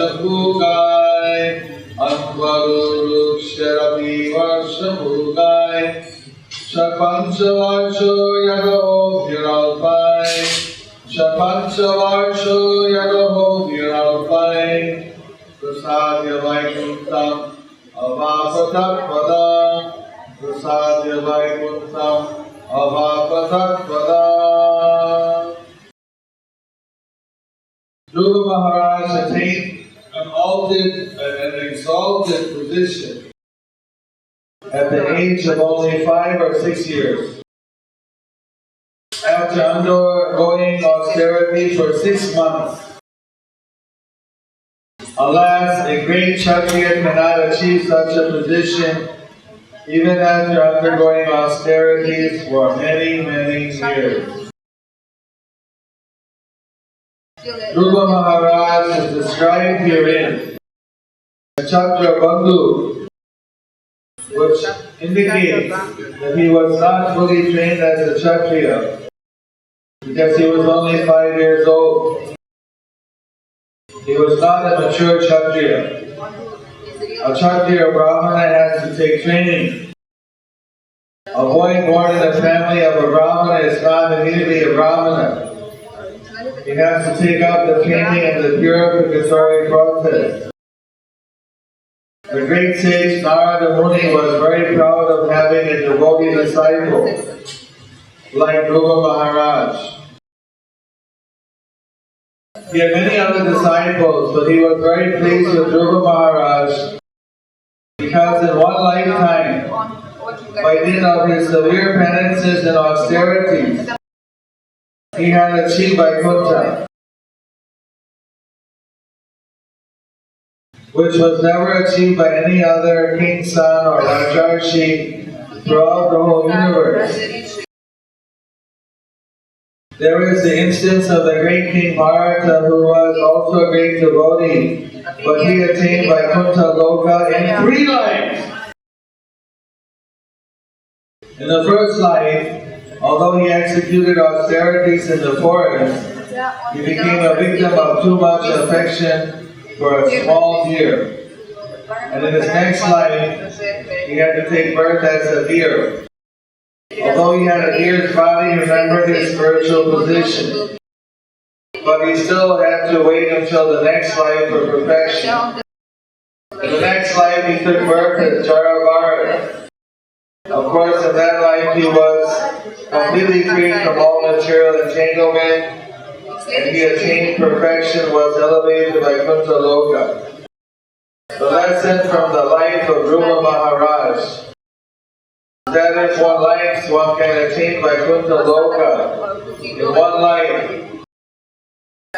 Varshapugai, Anvaruruksharati Varshapugai, Shapanchavarsho Yadaho Viralpai, Shapanchavarsho Yadaho Viralpai, Prasadya Vaikuntam Avapatakpada, Prasadya Vaikuntam Avapatakpada. Dhruva Maharaj attained an exalted position at the age of only 5 or 6 years. After undergoing austerity for 6 months, alas, a great Kshatriya cannot achieve such a position even after undergoing austerities for many, many years. Dhruva Maharaj is described herein as Kshatriya Bandhu, which indicates that he was not fully trained as a Kshatriya because he was only 5 years old. He was not a mature Kshatriya. A Kshatriya Brahmana has to take training. A boy born in the family of a Brahmana is not immediately a Brahmana. He has to take up the training and the purificatory process. The great sage Narada Muni was very proud of having a devotee disciple like Dhruva Maharaj. He had many other disciples, but he was very pleased with Dhruva Maharaj because in one lifetime, by dint of his severe penances and austerities, he had achieved Vaikuntha, which was never achieved by any other king's son or Rajarshi throughout the whole universe. There is the instance of the great King Bharata, who was also a great devotee, but he attained Vaikuntha Loka in 3 lives. In the first life, although he executed austerities in the forest, he became a victim of too much affection for a small deer. And in his next life, he had to take birth as a deer. Although he had a deer's body, he remembered his spiritual position. But he still had to wait until the next life for perfection. In the next life, he took birth as Jaravarta. Of course, in that life, he was completely free from all material entanglement, and he attained perfection, was elevated to Vaikuntha Loka. The lesson from the life of Dhruva Maharaj is that if one likes, one can attain Vaikuntha Loka in one life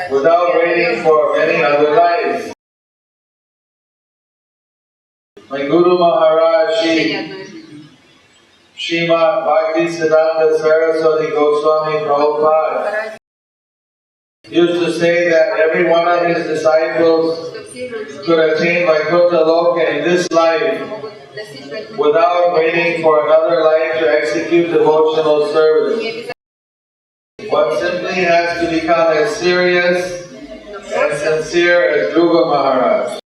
without waiting for many other lives. My Guru Maharaj Srimad Bhaktisiddhanta Saraswati Goswami Prabhupada used to say that every one of his disciples could attain Vaikuntha Loka in this life without waiting for another life to execute devotional service. One simply has to become as serious and sincere as Dhruva Maharaj.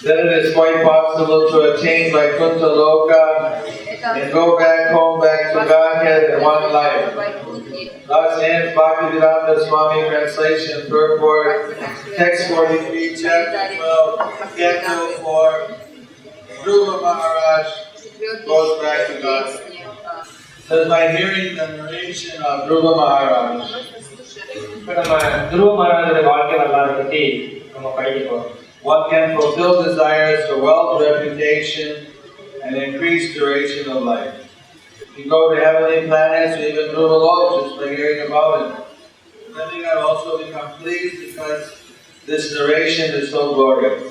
Then it is quite possible to attain Vaikuntha Loka and go back home, back to Godhead in one life. Thus ends Bhaktivedanta Swami translation, purport, text 43, chapter 12, canto 4, Dhruva Maharaj goes back to Godhead. Says, by hearing the narration of Dhruva Maharaj, one can fulfill desires for wealth, reputation, and increased duration of life. You go to heavenly planets or even Dhruva Loka just by hearing about it. Then you can also become pleased because this narration is so glorious.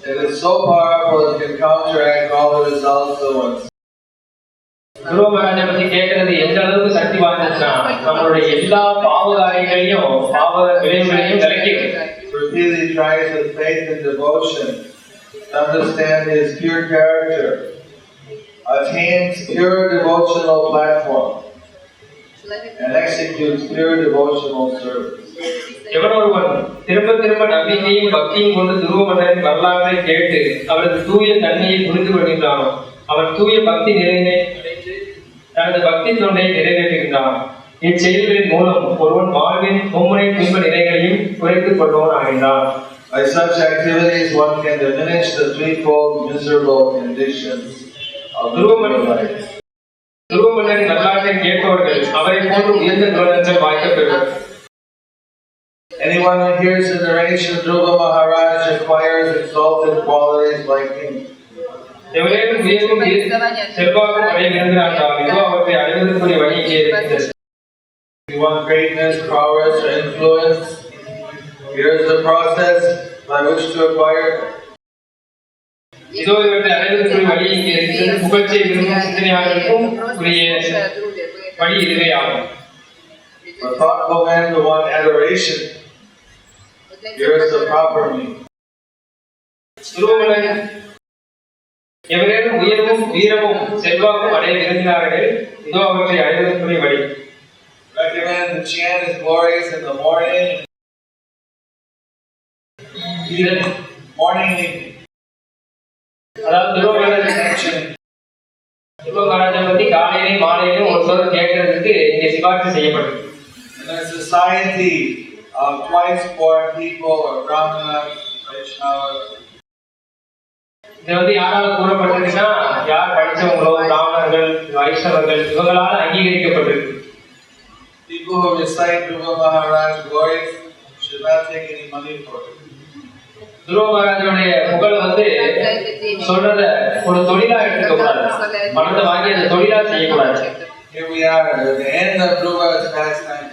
It is so powerful it can counteract all the results at once. Dhruva Maharaj பத்தி கேட்கிறது எந்த அளவுக்கு சக்தி வாய்ந்ததுன்னா நம்மளுடைய எல்லா பாவகாரியங்களையும் பாவ விளைவுகளையும் விலக்கிடும். Really tries with faith and devotion to understand his pure character, attain maintains pure devotional platform and executes pure devotional service. எவன் ஒருவன் திரும்ப திரும்ப நம்பிக்கையும் பக்தியும் கொண்டு துருவ மன்னரின் வரலாற்றை கேட்டு அவரது தூய தன்மையை புரிந்து கொள்கின்றானோ அவன் தூய பக்தி நிலையினை அடைந்து தனது பக்தி தொண்டை நிறைவேற்றுகின்றான். இச்செயல்களின் மூலம் ஒருவன் வாழ்வின் மும்முனை துன்ப நிலைகளையும் குறைத்துக் கொள்பவன் ஆகின்றான். By such activities, one can diminish the threefold miserable conditions of துருவ மன்னரின் வரலாற்றை கேட்பவர்கள் அவரை போன்று உயர்ந்த குணங்கள் வாய்க்கப் பெறுவர். Anyone who hears the narration of Dhruva Maharaj acquires exalted qualities like him. எவரேனும் உயர்வும் செல்வாக்கும் அடைய விரும்பினார்கள் இதோ அவற்றை அடைவதற்குரிய வழி இங்கே இருக்கிறது. If you want greatness, prowess, or influence, here's the process by which to acquire. இதோ இவற்றை அடைவதற்குரிய வழி இங்கே இருக்கிறது. புகழ்ச்சியை விரும்பும் சிந்தனையாளர்களுக்கும் உரிய வழி இதுவே ஆகும். For thoughtful men who want adoration, here's the proper means. எவரேனும் உயர்வும் வீரமும் செல்வாக்கும் அடைய விரும்பினார்கள் இதோ அவற்றை அடைவதற்குரிய வழி. Recommend the chant is glorious in the morning. Morning. அதாவது துருவ மகாராஜை பத்தி காலையிலும் மாலையிலும் ஒரு சொல் கேட்கறதுக்கு இங்கே சிபாரிசு செய்யப்பட்டது. In a society of twice born people or Brahmanas, Vaishnavas, இது வந்து யாரால கூறப்பட்டிருக்குன்னா யார் படிச்சவங்களோ பிராமணர்கள் வைஷ்ணவர்கள் இவங்களால அங்கீகரிக்கப்பட்டிருக்கு. People who recite Dhruva Maharaj glories should not take any money for it. துருவ மகாராஜனுடைய புகழ் வந்து சொல்றத ஒரு தொழிலா எடுத்துக்க கூடாது. பணத்தை வாங்கி அந்த தொழிலா செய்யக்கூடாது. Here we are at the end of Dhruva's pastime.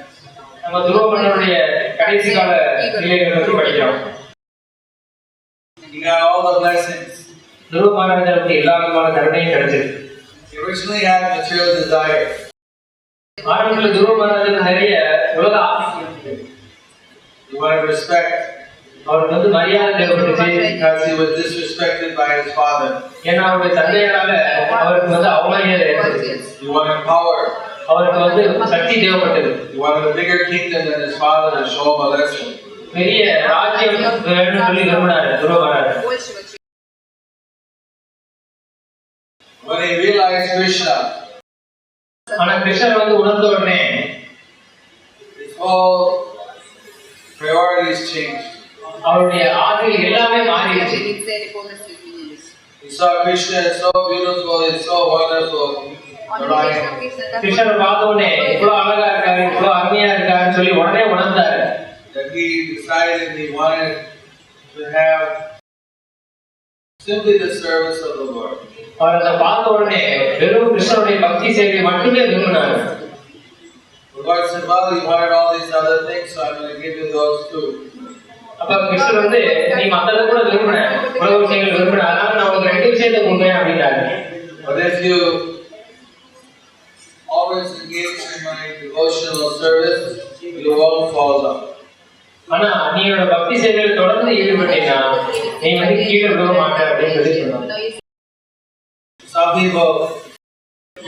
நம்ம துருவ மன்னருடைய கடைசி கால நிலைகளை பற்றி படிக்கிறோம். He got all the blessings. துருவ மகாராஜனுக்கு எல்லா விதமான கருணையும் கிடைச்சிருக்கு. He originally had material desires. ஆரம்பத்தில் துருவ மகாராஜனுக்கு நிறைய உலக ஆசை இருந்தது. He wanted respect. அவருக்கு வந்து மரியாதை தேவைப்பட்டுச்சு. Because he was disrespected by his father. ஏன்னா அவருடைய தந்தையால அவருக்கு வந்து அவமரியாதை ஏற்பட்டுச்சு. He wanted power. அவருக்கு வந்து சக்தி தேவைப்பட்டது. He wanted a bigger kingdom than his father to show him a lesson. பெரிய ராஜ்யம் வேணும்னு சொல்லி விரும்பினாரு துருவ Maharaj. When he realized Krishna, ஆனா கிருஷ்ணர் வந்து உணர்ந்த உடனே his whole priorities changed. அவருடைய ஆசைகள் எல்லாமே மாறிடுச்சு. He saw Krishna is so beautiful, he's so wonderful. கிருஷ்ணர் பார்த்த உடனே இவ்வளவு அழகா இருக்காரு, இவ்வளவு அருமையா இருக்காருன்னு சொல்லி உடனே உணர்ந்தாரு. That he decided he wanted to have simply the service of the Lord. அவர் அதை பார்த்த உடனே வெறும் கிருஷ்ணனுடைய பக்தி சேவை மட்டுமே விரும்பினார். The Lord said, well, you wanted all these other things, so I'm going to give you those too. அப்ப கிருஷ்ணர் வந்து நீ மத்தத கூட விரும்பின, உலக விஷயங்கள் விரும்பின, அதனால நான் உங்களுக்கு ரெண்டு விஷயத்தை கொடுப்பேன் அப்படின்னாரு. But if you always engage in my devotional service, you won't fall down. ஆனா நீ என்னோட பக்தி சேவையில தொடர்ந்து ஈடுபட்டீங்கன்னா நீ வந்து கீழே விழ மாட்ட அப்படின்னு சொல்லி சொன்னாங்க. Some people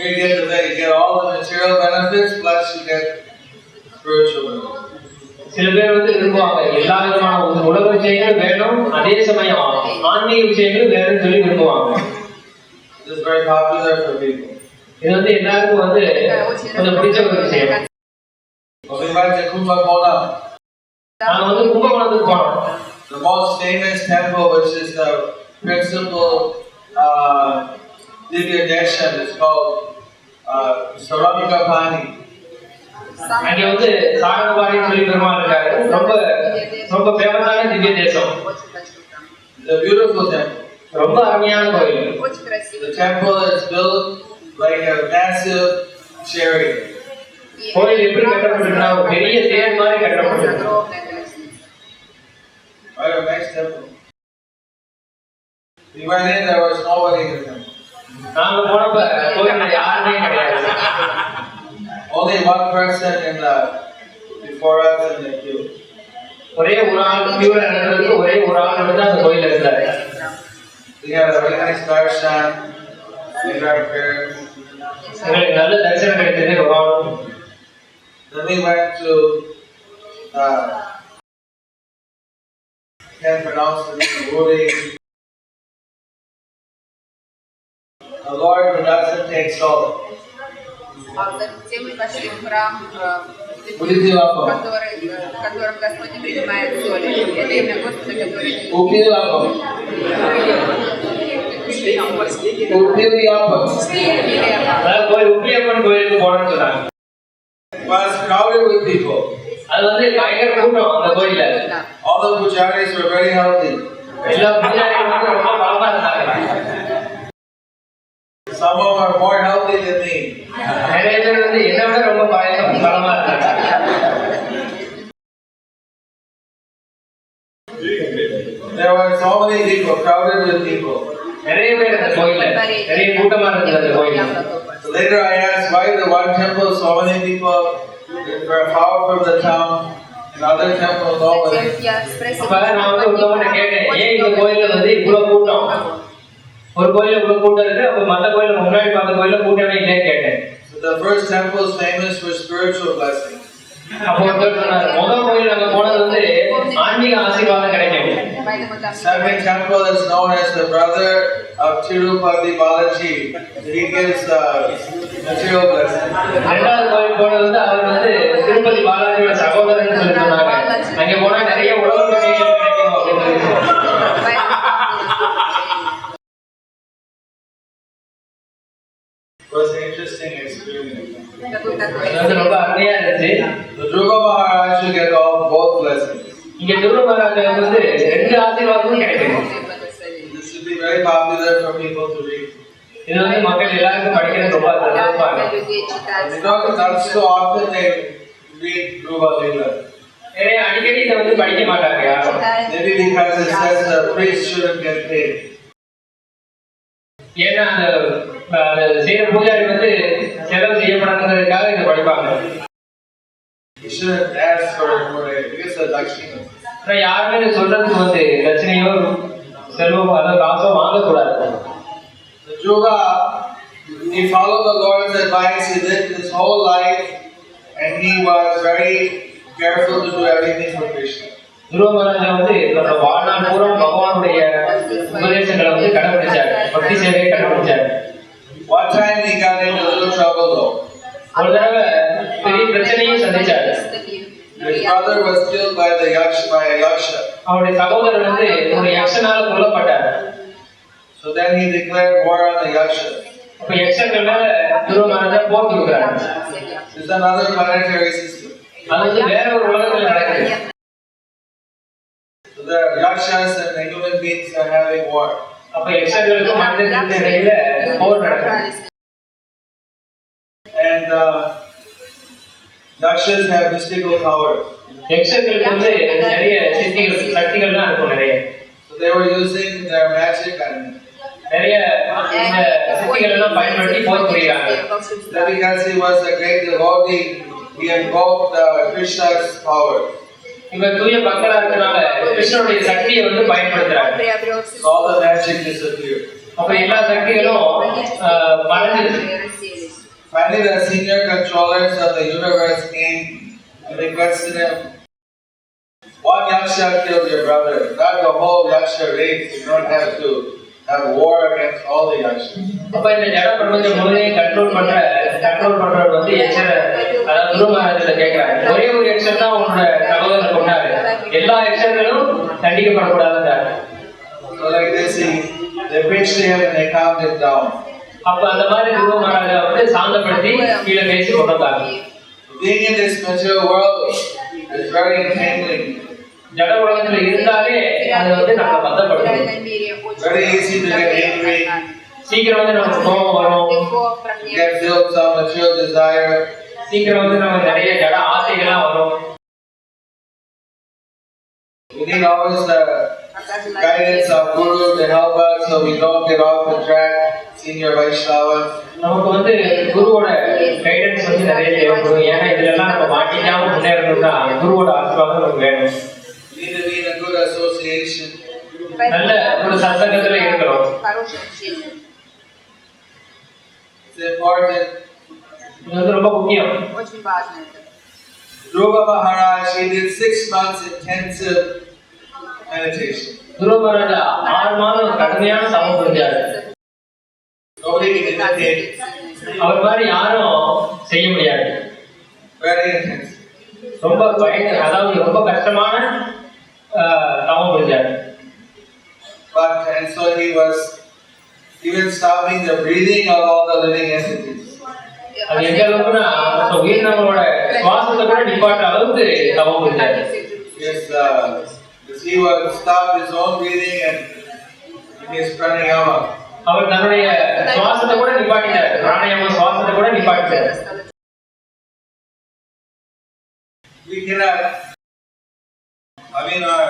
you get all the material benefits plus you get spiritual benefits. சில பேர் வந்து விரும்புவாங்க எல்லா விதமான உலக விஷயங்களும் வேணும், அதே சமயம் ஆன்மீக விஷயங்களும் வேணும்னு சொல்லி விரும்புவாங்க. This is very popular for people. இது வந்து எல்லாருக்கும் வந்து கொஞ்சம் பிடிச்ச ஒரு விஷயம். We went to Kumbhakonam. நாங்க வந்து கும்பகோணத்துக்கு போனோம். The most famous temple, which is the principal Divya Darshan, is called Sarangapani. அங்க வந்து சாரங்கபாணின்னு சொல்லி பெருமாள் இருக்காரு. ரொம்ப ரொம்ப ஃபேமஸான திவ்ய தேசம். It's a beautiful temple. ரொம்ப அருமையான கோயில். The temple is built like a massive chariot. கோயில் எப்படி கட்டப்பட்டிருக்குன்னா ஒரு பெரிய தேர் மாதிரி கட்டப்பட்டிருக்கு. Right, a nice temple. We went in, there was nobody in the temple. நாங்க போனப்ப கோயில்ல யாருமே கிடையாது. Only one person before us in the queue. ஒரே ஒரு ஆள் கியூல நின்னதுக்கு ஒரே ஒரு ஆள் மட்டும் தான் அந்த கோயில்ல இருந்தாரு. We had a very nice darshan. made our prayers. எங்களுக்கு நல்ல தரிசனம் கிடைத்தது பகவான். Then we went to can't pronounce the name Uri. The Lord who doesn't take salt. Затем мы пошли в храм, в котором Господь не принимает соли. Это имя Господа, который... Upilapam. Upilapam. அதாவது கோயில் உப்பிலியப்பன் கோயிலுக்கு போனோம்னு சொன்னாங்க. It was crowded with people. அது வந்து பயங்கர கூட்டம் அந்த கோயில்ல. All the pujaris were very healthy. எல்லா பூஜாரிகளும் வந்து ரொம்ப பலமா இருந்தாங்க. Some of them are more healthy than me. நிறைய பேர் வந்து என்னை விட ரொம்ப பலமா இருந்தாங்க. There were so many people, crowded with people. நிறைய பேர் அந்த கோயில்ல, நிறைய கூட்டமா இருந்தது அந்த கோயில்ல. So later I asked why the one temple so many people were far from the town, and other temple nobody. அப்ப நான் வந்து ஒருத்தவங்க கேட்டேன், ஏன் இந்த கோயில்ல வந்து இவ்வளவு கூட்டம்? ஒரு கோயில்ல இவ்வளவு கூட்டம் இருக்கு, அப்ப மத்த கோயில்ல முன்னாடி பார்த்த கோயில்ல கூட்டமே இல்லைன்னு கேட்டேன். So the first temple is famous for spiritual blessings. அப்போ ஒருத்தர் சொன்னார், முதல் கோயில் அங்க போனது வந்து ஆன்மீக ஆசீர்வாதம் கிடைக்கும். Second temple is known as the brother of Tirupati Balaji. He gives material blessings. இரண்டாவது கோயில் போனது வந்து அவர் வந்து திருப்பதி பாலாஜியோட சகோதரன் சொல்லி சொன்னாங்க. அங்க போனா நிறைய உலக விஷயங்கள் கிடைக்கும் அப்படின்னு சொல்லி. It was an interesting experience. அது ரொம்ப அருமையா இருந்துச்சு. The Dhruva Maharaj should get both blessings. இங்க துருவ மகாராஜாவுக்கு வந்து ரெண்டு ஆசீர்வாதமும் கிடைக்கும். This should be very popular for people to read. இது வந்து மக்கள் எல்லாருக்கும் படிக்கிறது ரொம்ப சந்தோஷமா Not so often they read Dhruva Leela. நிறைய அடிக்கடி இதை வந்து படிக்க மாட்டாங்க யாரும். Maybe because it says the priest shouldn't get paid. ஏன்னா அந்த செய்யற பூஜாரி வந்து செலவு செய்யப்படணுங்கிறதுக்காக இதை படிப்பாங்க. You shouldn't ask for it because of Lakshmi. ஆனா யாருமே சொல்றதுக்கு வந்து லட்சணையோ செல்வமோ அதாவது காசோ வாங்கக்கூடாது. The Dhruva, he followed the Lord's advice. He lived his whole life, and he was very careful to do everything for Krishna. துருவ மகாராஜா வந்து தன்னோட வாழ்நாள் பூரா பகவானுடைய உபதேசங்களை வந்து கடைபிடிச்சார், பக்தி சேவையை கடைபிடிச்சார். One time he got into a little trouble though. ஒரு தடவை பெரிய பிரச்சனையும் சந்திச்சார். His brother was killed by a yaksha. அவருடைய சகோதரர் வந்து ஒரு யக்ஷனால கொல்லப்பட்டார். So then he declared war on the yaksha. அப்ப யக்ஷர்கள் மேல துருவ மகாராஜா போர் தொடுக்கிறார். It's another planetary system. அது வந்து வேற ஒரு உலகத்துல நடக்குது. So the yakshas and the human beings are having war. அப்ப யக்ஷர்களுக்கும் மனிதர்களுக்கும் இடையில போர் நடக்குது. And yakshas have mystical powers. யக்ஷர்களுக்கு வந்து நிறைய சக்திகள்லாம் இருக்கும் நிறைய. So they were using their magic and நிறைய இந்த சக்திகள் எல்லாம் பயன்படுத்தி போர் புரியுறாங்க. because he was a great devotee, he invoked Krishna's power. இவர் தூய பக்தரா இருக்கனால கிருஷ்ணனுடைய சக்தியை வந்து பயன்படுத்துறாங்க. All the magic disappeared. அப்ப எல்லா சக்திகளும் மறைஞ்சிருச்சு. Finally, the senior controllers of the universe came and they questioned him. One yaksha killed your brother. Not the whole yaksha race. You don't have to have war against all the yakshas. அப்ப இந்த ஜட பிரபஞ்சம் முழுவதையும் control பண்றவர் வந்து யக்ஷர் அதாவது துருவ மகாராஜா கேட்கிறாரு, ஒரே ஒரு யக்ஷர் தான் உன்னோட சகோதரர் கொண்டாரு, எல்லா யக்ஷர்களும் தண்டிக்கப்படக்கூடாதுன்றாரு. So like this, they preached to him and they calmed him down. அப்ப அந்த மாதிரி துருவ மகாராஜா வந்து சாந்தப்படுத்தி கீழே பேசி கொண்டாங்க. Being in this material world is very entangling. ஜட உலகத்துல இருந்தாலே அது வந்து நம்ம பந்தப்படுத்தும். Very easy to get angry. சீக்கிரம் வந்து நமக்கு கோபம் வரும். Get filled with some material desire. சீக்கிரம் வந்து நம்ம நிறைய ஜட ஆசைகள்லாம் வரும். We need always the guidance of Guru to help us so we don't get off the track. Senior Vaishnavas. நமக்கு வந்து குருவோட கைடன்ஸ் வந்து நிறைய தேவைப்படும். ஏன்னா இதுல எல்லாம் நம்ம மாட்டிக்காம முன்னேறணும்னா குருவோட ஆசீர்வாதம் நமக்கு வேணும். We need to be in a good association. நல்ல ஒரு சத்சங்கத்துல இருக்கிறோம். important. இது வந்து ரொம்ப முக்கியம். Очень важно это. Dhruva Maharaj, he did 6 months intensive meditation. துருவ மகாராஜா 6 மாதம் கடுமையான தவம் புரிஞ்சாரு. Nobody can imitate. அவர் மாதிரி யாரும் செய்ய முடியாது. Very intense. ரொம்ப அதாவது ரொம்ப கஷ்டமான தவம் புரிஞ்சாரு. And so he was even stopping the breathing of all the living entities. அது எந்த அளவுக்குன்னா உயிரினங்களோட சுவாசத்தை கூட நிப்பாட்ட அளவுக்கு தவம் புரிஞ்சாரு. Yes, he would stop his own breathing and his pranayama. அவர் தன்னுடைய சுவாசத்தை கூட நிப்பாட்டிட்டார். பிராணாயாம சுவாசத்தை கூட நிப்பாட்டிட்டார். We cannot. I mean, our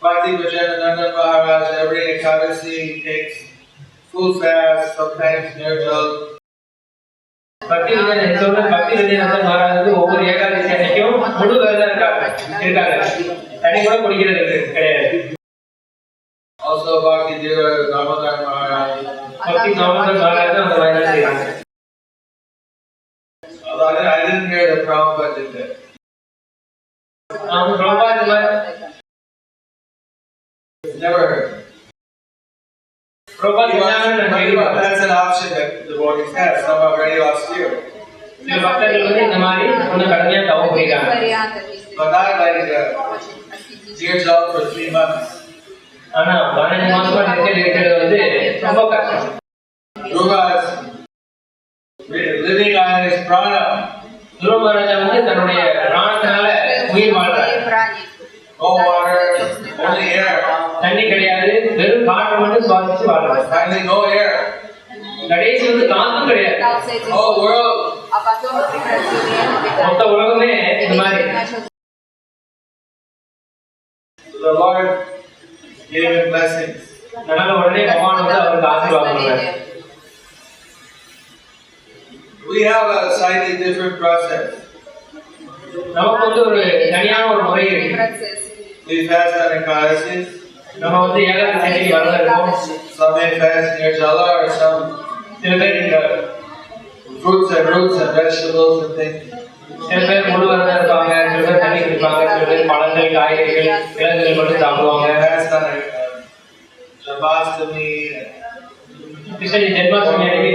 Bhakti Vajanananda Maharaj every Ekadasi takes full fast, sometimes nirjal. பக்தி விஜயநந்த மகாராஜ் ஒவ்வொரு ஏகாதசி அன்னைக்கும் முழு விரதம் இருக்காங்க. தனி கூட குடிக்கிறது கிடையாது. Also Bhakti Damodar Maharaj. பக்தி தாமோதர் மகாராஜ் அந்த மாதிரி தான் செய்றாங்க. I didn't hear the Prabhupada did that. Never heard. That's an option that devotees have. Some are very austere. சில பக்தர்கள் வந்து இந்த மாதிரி கொஞ்சம் கடுமையா தவம் புரியுறாங்க. But not like years out for 3 months. ஆனா 15 மாசமா இருக்கிறது வந்து ரொம்ப கஷ்டம். Dhruva is living on his prana. துருவ மகாராஜா வந்து தன்னுடைய பிராணத்தினால உயிர் வாழ்றாரு. No water, only air. தண்ணி கிடையாது, வெறும் காற்று மட்டும் சுவாசிச்சு வாழ்றாரு. Finally, no air. கடைசி வந்து காத்தும் கிடையாது. Whole world. மொத்த உலகமே இந்த மாதிரி. The Lord gave him blessings. அதனால உடனே பகவான் வந்து அவருக்கு ஆசீர்வாதம் பண்ணாரு. We have a slightly different process. நமக்கு வந்து ஒரு தனியான ஒரு முறை இருக்கு. We fast on Ekadasis. நம்ம வந்து ஏகாதசி அன்னைக்கு விரதம் இருப்போம். Some may fast nirjala or some சில பேர் இந்த fruits and roots and vegetables and things. சில பேர் முழு விரதம் இருப்பாங்க, சில பேர் தண்ணி குடிப்பாங்க, சில பேர் பழங்கள், காய்கறிகள், கிழங்குகள் மட்டும் சாப்பிடுவாங்க. Fast on Janmashtami. Krishna Janmashtami அன்னைக்கு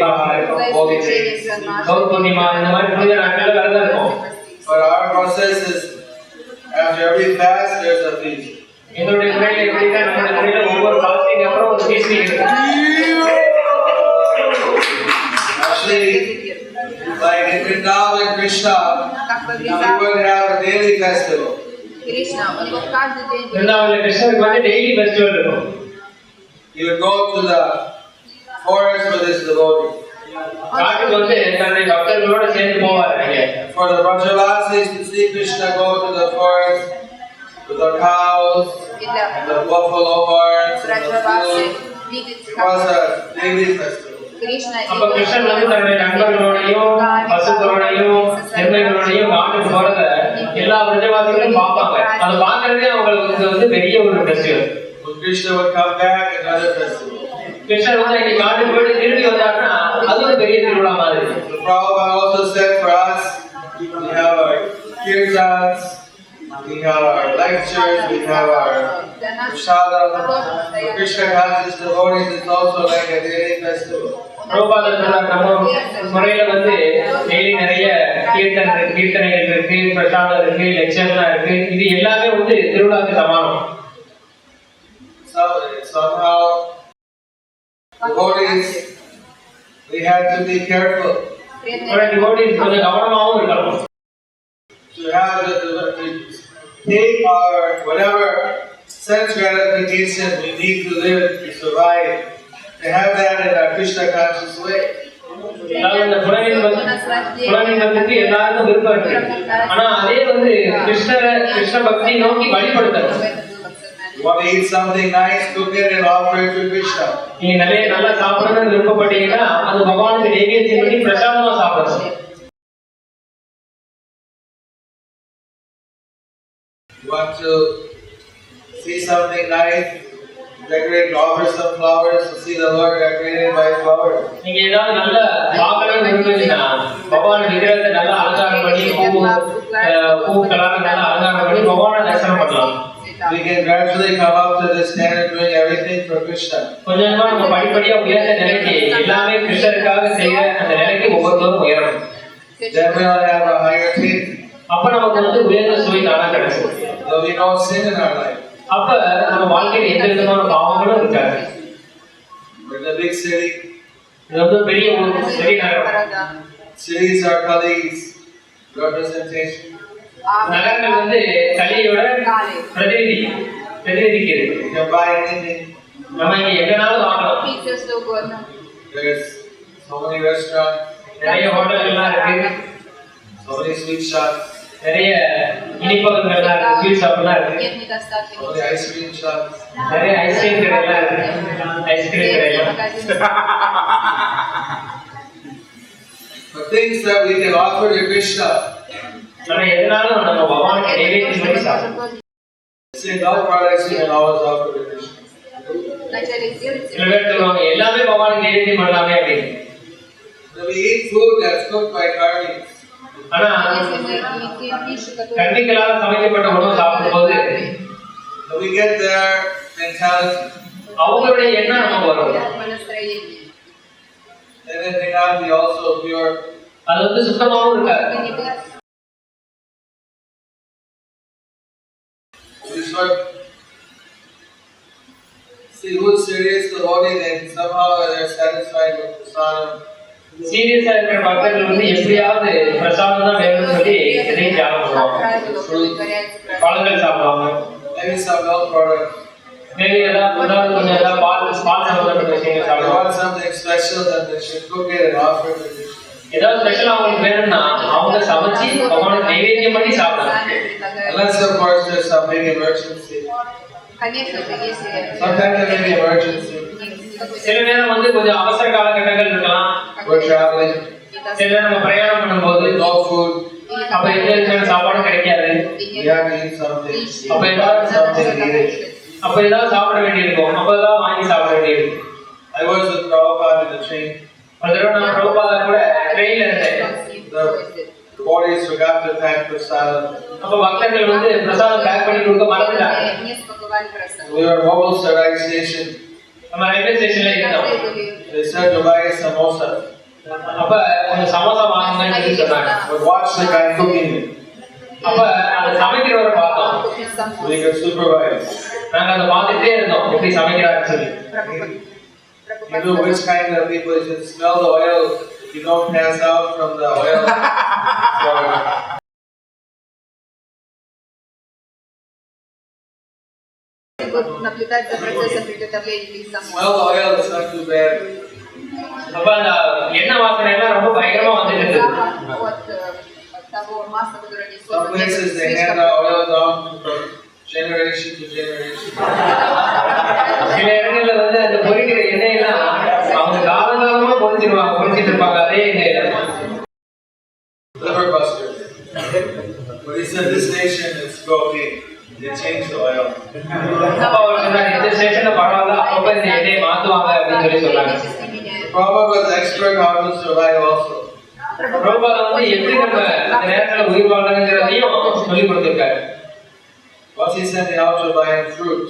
Holy days. கௌரி பூர்ணிமா இந்த மாதிரி புனித நாட்கள்ல விரதம் இருக்கும். But our process is after every fast there's a feast. எங்களுடைய முறையில எப்படின்னா நம்மளுடைய முறையில ஒவ்வொரு பாஸ்டிங் அப்புறம் ஒரு ஃபீஸ்டிங் இருக்கு. Actually, like in Vrindavan and Krishna, we would have a daily festival. விருந்தாவன்ல கிருஷ்ணருக்கு வந்து டெய்லி ஃபெஸ்டிவல் இருக்கும். He would go to the forest with his devotees. காட்டுக்கு வந்து தன்னுடைய பக்தர்களோட சேர்ந்து போவார். For the Brajavasis to see Krishna go to the forest with the cows and the buffalo horns and the food. It was a daily festival. அப்ப கிருஷ்ணன் வந்து தன்னுடைய நண்பர்களோடையும் பசுக்களோடையும் எருமைகளோடையும் காட்டுக்கு போறத எல்லா பிரஜவாசிகளும் பார்ப்பாங்க. அதை பார்க்கறதே அவங்களுக்கு வந்து பெரிய ஒரு festival. Krishna would come back, another festival. Krishnan வந்து இங்க காட்டுக்கு போயிட்டு திரும்பி வந்தாருன்னா அது ஒரு பெரிய திருவிழா மாதிரி. The Prabhupada also said for us, we have our kirtans, we have our lectures, we have our prasadam. Krishna conscious devotees is also like a daily festival. பிரபுபாதர் சொன்னார், நம்ம முறையில வந்து டெய்லி நிறைய கீர்த்தனைகள் இருக்கு, பிரசாதம் இருக்கு, லெக்சர்லாம் இருக்கு. இது எல்லாமே வந்து திருவிழாக்கு சமானம். Somehow devotees, we have to be careful. Devotees கொஞ்சம் கவனமாவும் இருக்கணும். To have to take our whatever sense gratification we need to live to survive, to have that in our Krishna conscious way. அதாவது இந்த புலனின்பத்துக்கு எல்லாருக்கும் விருப்பம் இருக்கு. ஆனா அதே வந்து கிருஷ்ண பக்தி நோக்கி வழிபடுத்தணும். You want to eat something nice, cook it and offer it to Krishna. நீங்க நல்லா சாப்பிடணும்னு விருப்பப்பட்டீங்கன்னா அது பகவானுக்கு நைவேத்தியம் பண்ணி பிரசாதமா சாப்பிடணும். You want to see something nice, decorate, offer some flowers to see the Lord decorated by flowers. நீங்க ஏதாவது நல்ல பார்க்கணும் விரும்புகிறீங்கன்னா பகவான் விக்கிரகத்தை நல்லா அலங்காரம் பண்ணி பூக்களால் நல்லா அலங்காரம் பண்ணி பகவானை தரிசனம் பண்ணலாம். We can gradually come up to the standard doing everything for Krishna. கொஞ்சமா நம்ம படிப்படியா உயர்ந்த நிலைக்கு எல்லாமே கிருஷ்ணருக்காக செய்யற அந்த நிலைக்கு ஒவ்வொருத்தரும் உயரணும். Then we'll have a higher taste. அப்ப நமக்கு வந்து உயர்ந்த சுவை தானா கிடைக்கும். There'll be no sin in our life. அப்ப நம்ம வாழ்க்கையில எந்த விதமான பாவங்களும் இருக்காது. We're in a big city. இது வந்து பெரிய பெரிய நகரம். Cities are Kali's representation. நகரங்கள் வந்து கலியோட பிரதிநிதிக்கிறது. You can buy anything. நம்ம இங்க எங்கனாலும் வாங்கலாம். There's so many restaurants. நிறைய ஹோட்டல்கள்லாம் இருக்கு. So many sweet shops. நிறைய இனிப்பகங்கள்லாம் இருக்கு. ஸ்வீட் ஷாப்லாம் இருக்கு. So many ice cream shops. நிறைய ஐஸ்கிரீம் கடைலாம் இருக்கு. ஐஸ்கிரீம் கடைலாம். The things that we can offer to Krishna. ஆனா எதனாலும் நம்ம பகவானுக்கு நைவேத்தியம் பண்ணி சாப்பிடணும். Say no products we can always offer to Krishna. சில பேர் சொல்லுவாங்க எல்லாமே பகவானுக்கு நைவேத்தியம் பண்ணலாமே அப்படின்னு. When we eat food that's cooked by Karmis. ஆனா கர்மிகளால் சமைக்கப்பட்ட உணவு சாப்பிடும்போது When we get their mentality. அவங்களுடைய எண்ணம் நமக்கு வரும். Then it may not be also pure. அது வந்து சுத்தமாகவும் இருக்காது. See who's serious devotee, then somehow they're satisfied with the sadhana. சீரியஸா இருக்கிற பக்தர்கள் வந்து எப்படியாவது பிரசாதம் தான் வேணும்னு சொல்லி எதையும் தியாகம் பண்ணுவாங்க. பழங்கள் சாப்பிடுவாங்க. Maybe some milk products. Maybe ஏதாவது கொஞ்சம் ஏதாவது பால் சம்பந்தப்பட்ட விஷயங்கள் They சாப்பிடுவாங்க. want something special, then they should cook it and offer it to Krishna. ஏதாவது ஸ்பெஷல் அவங்களுக்கு வேணும்னா அவங்க சமைச்சு அவங்களுக்கு நைவேத்தியம் பண்ணி சாப்பிடலாம். Unless of course there's some big emergency. Sometimes there may be emergency. சில நேரம் வந்து கொஞ்சம் அவசர காலகட்டங்கள் இருக்கலாம். We're traveling. சில நேரம் நம்ம பிரயாணம் பண்ணும்போது No food. அப்ப எந்த விதமான சாப்பாடும் கிடைக்காது. We have to eat something. அப்ப ஏதாவது Something to eat it. அப்ப ஏதாவது சாப்பிட வேண்டியிருக்கும். அப்ப ஏதாவது வாங்கி சாப்பிட வேண்டியிருக்கும். I was with Prabhupada in the train. ஒரு தடவை நான் பிரபுபாதா கூட ட்ரெயின்ல இருந்தேன். The devotees forgot to pack prasadam. அப்ப பக்தர்கள் வந்து பிரசாதம் பேக் பண்ணி கொடுக்க மறந்துட்டாங்க. We were at Mobile Sarai station. நம்ம ரயில்வே ஸ்டேஷன்ல இருந்தோம். They said to buy samosa. அப்ப கொஞ்சம் சமோசா வாங்குங்கன்னு சொல்லி சொன்னாங்க. But watch the guy cooking it. அப்ப அதை சமைக்கிறவரை பார்த்தோம். We could supervise. நாங்க அதை பார்த்துட்டே இருந்தோம் எப்படி சமைக்கிறாருன்னு சொல்லி. You know which kind of people you should smell the oil. You don't pass out from the oil. So, наблюдать за процессом приготовления этих самов. smell the oil, it's not too bad. அப்ப அந்த எண்ணெய் வாசனை எல்லாம் ரொம்ப பயங்கரமா வந்துட்டு இருந்தது. От того масла, которое они Some places they hand the oil down from generation to generation. சில இடங்கள்ல வந்து அந்த பொரிக்கிற எண்ணெயெல்லாம் அவங்க காலகாலமா பொரிச்சிட்டு இருப்பாங்க அதே எண்ணெயில. Liver buster. But he said this station is okay. They changed the oil. அப்ப அவர் சொன்னாரு இந்த ஸ்டேஷன்ல பரவாயில்ல அப்பப்ப இந்த எண்ணெயை மாத்துவாங்க அப்படின்னு சொல்லி சொன்னாங்க. The problem was expert how to survive also. Prabhupada வந்து எப்படி நம்ம அந்த நேரத்துல உயிர் வாழணுங்கிறதையும் சொல்லி கொடுத்திருக்காரு. Once he sent me out to buy fruit.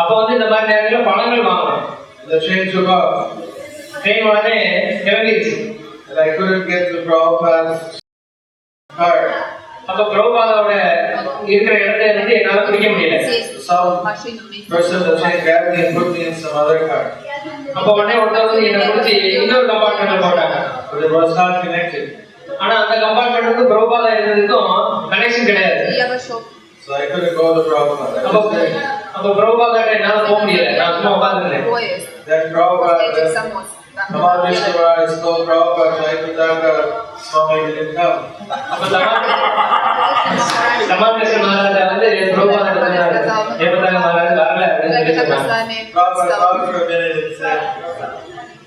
அப்ப வந்து இந்த மாதிரி நேரத்துல பழங்கள் வாங்கணும். The train took off. Train உடனே கிளம்பிடுச்சு. And I couldn't get to Prabhupada's car. அப்ப பிரபுபாதாவோட இருக்கிற இடத்தை வந்து என்னால பிடிக்க முடியல. Some person in the train grabbed me and put me in some other car. அப்ப உடனே ஒருத்தர் வந்து என்னை பிடிச்சி இன்னொரு கம்பார்ட்மெண்ட்ல போட்டாங்க. But it was not connected. ஆனா அந்த கம்பார்ட்மெண்ட்டுக்கும் பிரபுபாதா இருந்ததுக்கும் கனெக்ஷன் கிடையாது. So I couldn't go to Prabhupada. அப்ப பிரபுபாதா என்னால போக முடியல. நான் சும்மா உட்கார்ந்துருந்தேன். Then Prabhupada, Ramadrishna Maharaj told Prabhupada, Jayapataka Swami didn't come. அப்ப சமாதேஸ்வர மகாராஜா வந்து பிரபுபாதா சொன்னாரு ஜெயபதாக மகாராஜ் வரல அப்படின்னு சொல்லி சொன்னாங்க. Prabhupada thought for a minute and said,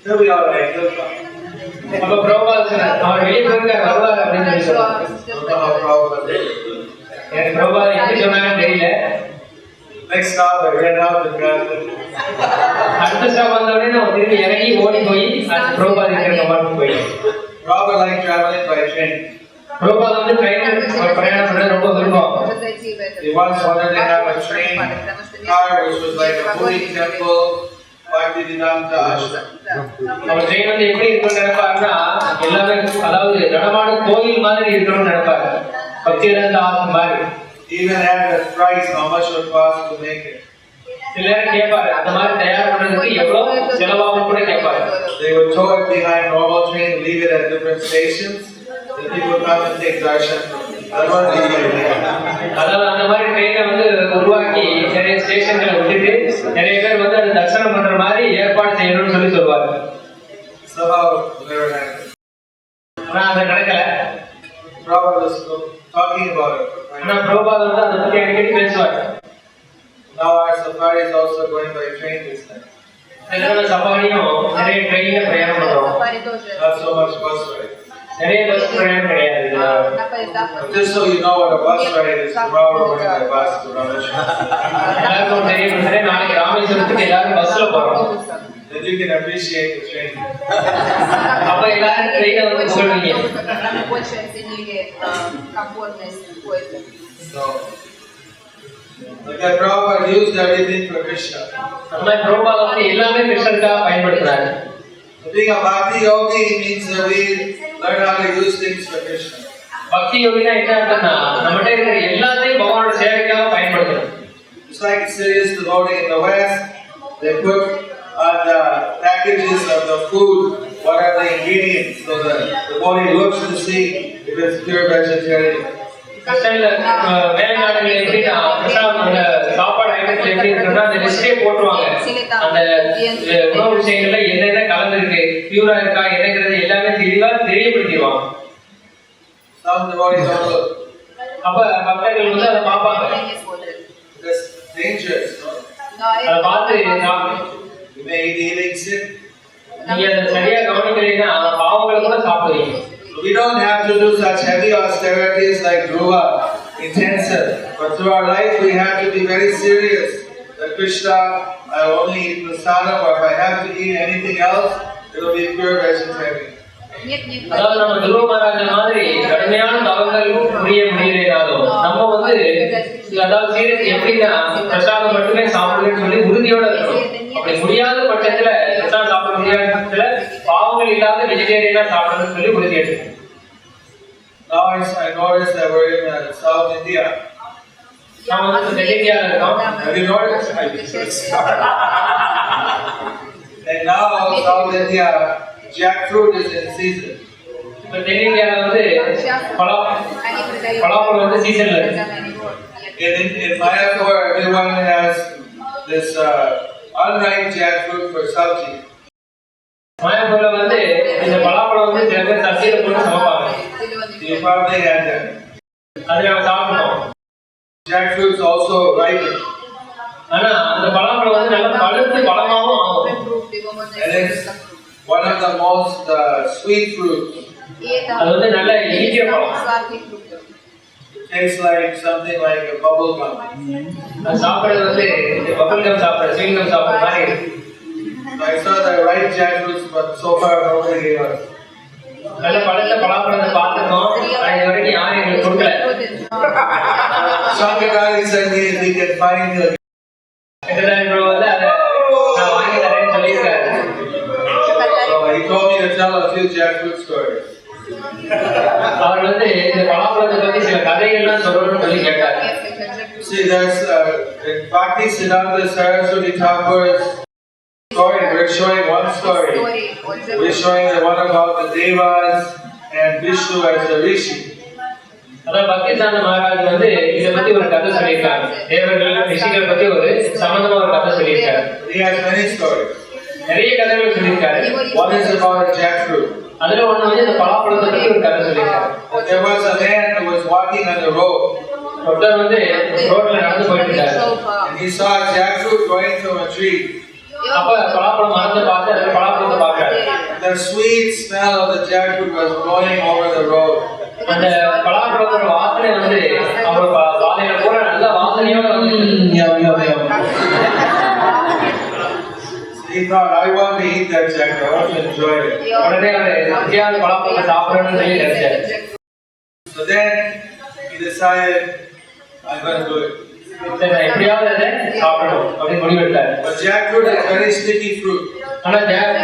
he'll be alright, he'll come. அப்ப பிரபுபாதா சொன்னார் அவர் வெளியே போயிருக்காரு வருவார் அப்படின்னு சொல்லி சொன்னாங்க. Don't know how Prabhupada did it. எனக்கு பிரபுபாதா எப்படி சொன்னாங்கன்னு தெரியல. Next stop, I ran out and got it. அடுத்த ஸ்டாப் வந்த உடனே நம்ம திரும்பி இறங்கி ஓடி போய் பிரபுபாத் இருக்கிற கம்பார்ட்மெண்ட் போயிடும். Prabhupada liked traveling by train. Prabhupad வந்து ட்ரெயினில் பிரயாணம் பண்ண ரொம்ப விரும்பம். He once wanted to have a train car which was like a Puri temple, Bhaktivedanta ashram. நம்ம ட்ரெயின் வந்து எப்படி இருக்கும்னு நினைப்பாருன்னா எல்லாமே அதாவது நடமாடும் கோயில் மாதிரி இருக்கணும்னு நினைப்பாரு. பக்திவேதாந்த ஆசிரமம் மாதிரி. He even had a price how much it would cost to make it. சில நேரம் கேட்பாரு அந்த மாதிரி தயார் பண்றதுக்கு எவ்வளவு செலவாகும் கூட கேட்பாரு. They would tow it behind normal train, leave it at different stations. The people would come and take darshan. That was the idea. அதாவது அந்த மாதிரி ட்ரெயினை வந்து உருவாக்கி நிறைய ஸ்டேஷன்களை விட்டுட்டு நிறைய பேர் வந்து அதை தரிசனம் பண்ற மாதிரி ஏற்பாடு செய்யணும்னு சொல்லி சொல்லுவாங்க. Somehow never happened. ஆனா அது நடக்கல. Prabhupada was talking about it. ஆனா பிரபுபாத் வந்து அதை பத்தி அடிக்கடி பேசுவார். Now our safari is also going by train this time. இதனால சஃபாரியும் நிறைய ட்ரெயின்ல பிரயாணம் பண்றோம். Not so much bus ride. நிறைய பஸ் பிரயாணம் கிடையாது. But just so you know what a bus ride is, tomorrow we're going by bus to Rameshwaram. எல்லாருக்கும் தெரியும் நாளைக்கு ராமேஸ்வரத்துக்கு எல்லாரும் பஸ்ல போறோம். Then you can appreciate the train. அப்ப எல்லாரும் ட்ரெயினை வந்து சொல்றீங்க. So, like that Prabhupada used everything for Krishna. நம்ம பிரபுபாத் வந்து எல்லாமே கிருஷ்ணனுக்காக பயன்படுத்துறாரு. Being a bhakti yogi means that we learn how to use things for Krishna. பக்தி யோகினா என்ன அர்த்தம்னா நம்மகிட்ட இருக்கிற எல்லாத்தையும் பகவானோட சேவைக்காக பயன்படுத்தணும். It's like serious devotee in the West, they put on the packages of the food what are the ingredients so that the devotee looks to see if it's pure vegetarian. கிருஷ்ணன்ல மேல்நாடுகள் எப்படின்னா கிருஷ்ணாவோட சாப்பாடு ஐட்டத்துல எப்படி இருக்குன்னா அந்த லிஸ்டே போட்டுருவாங்க. அந்த உணவு விஷயங்கள்ல என்னென்ன கலந்துருக்கு, பியூரா இருக்கா என்னங்கிறது எல்லாமே தெளிவா தெரியப்படுத்திடுவாங்க. Some devotees don't look. அப்ப பக்தர்கள் வந்து அதை பார்ப்பாங்க. That's dangerous, no? அதை பார்த்து You may be eating sin. நீங்க அதை சரியா கவனிக்கலைன்னா பாவங்களை கூட சாப்பிடுவீங்க. We don't have to do such heavy austerities like Dhruva, intensive. But through our life we have to be very serious. That Krishna, I only eat prasadam, or if I have to eat anything else, it will be pure vegetarian. அதாவது நம்ம துருவ மகாராஜா மாதிரி கடுமையான தவங்கள் புரிய முடியலைனாலும் நம்ம வந்து அதாவது சீரியஸ் எப்படின்னா பிரசாதம் மட்டுமே சாப்பிடுன்னு சொல்லி உறுதியோட இருக்கணும். அப்படி முடியாத பட்சத்துல பிரசாதம் சாப்பிட முடியாத பட்சத்துல பாவங்கள் இல்லாத வெஜிடேரியனா சாப்பிடணும்னு சொல்லி உறுதி எடுக்கணும். Now I noticed that we're in South India. நாம வந்து தென்னிந்தியால இருக்கோம். Have you noticed? And now South India, jackfruit is in season. இப்ப தென்னிந்தியால வந்து பலாப்பழம் வந்து சீசன்ல இருக்கு. In Mayapur, everyone has this unripe jackfruit for sabji. மாயாப்பூர்ல வந்து இந்த பலாப்பழம் வந்து சில பேர் சப்ஜியில போட்டு சமைப்பாங்க. You probably had that. அது நம்ம சாப்பிட்டோம். Jackfruit is also ripened. ஆனா அந்த பலாப்பழம் வந்து நல்லா பழுத்து பழமாவும் ஆகும். And it's one of the most sweet fruits. அது வந்து நல்ல இனிக்கிற பழம். Tastes like something like a bubble gum. அது சாப்பிடுறது வந்து பபிள் கம் சாப்பிடுற ஸ்வீட் கம் சாப்பிடுற மாதிரி இருக்கு. I saw the ripe jackfruits, but so far nobody gave us. நல்ல பழுத்த பலாப்பழத்தை பார்த்துருக்கோம். ஆனா இது வரைக்கும் யாரும் எங்களுக்கு கொடுக்கல. Shankakari said he can find the. Venkataji bro வந்து அதை நான் வாங்கி தரேன்னு சொல்லியிருக்காரு. So he told me to tell a few jackfruit stories. அவர் வந்து இந்த பலாப்பழத்தை பத்தி சில கதைகள்லாம் சொல்லணும்னு சொல்லி கேட்டாரு. See, there's in Bhakti Siddhanta Saraswati Thakur's story. We're showing one story. We're showing the one about the Devas and Vishnu as the Rishi. அதான் பக்திசாந்த மகாராஜ் வந்து இதை பத்தி ஒரு கதை சொல்லியிருக்காரு. தேவர்கள் ரிஷிகள் பத்தி ஒரு சம்பந்தமா ஒரு கதை சொல்லியிருக்காரு. He has many stories. நிறைய கதைகள் சொல்லியிருக்காரு. One is about a jackfruit. அதுல ஒண்ணு வந்து இந்த பலாப்பழத்தை பத்தி ஒரு கதை சொல்லியிருக்காரு. There was a man who was walking on the road. ஒருத்தர் வந்து ரோட்ல நடந்து போயிட்டு இருக்காரு. And he saw a jackfruit growing from a tree. அப்ப பலாப்பழம் மரத்தை பார்த்து அந்த பலாப்பழத்தை பார்க்கறாரு. The sweet smell of the jackfruit was blowing over the road. அந்த பலாப்பழத்தோட வாசனை வந்து அவங்க பாதையில கூட நல்ல வாசனையோட வந்து He thought, I want to eat that jackfruit, I want to enjoy it. உடனே அவர் எப்படியாவது பலாப்பழத்தை சாப்பிடணும்னு சொல்லி நினைச்சாரு. So then he decided, I'm going to do it. சரி நான் எப்படியாவது அதை சாப்பிடணும் அப்படின்னு முடிவெடுத்தாரு. But jackfruit is very sticky fruit. ஆனா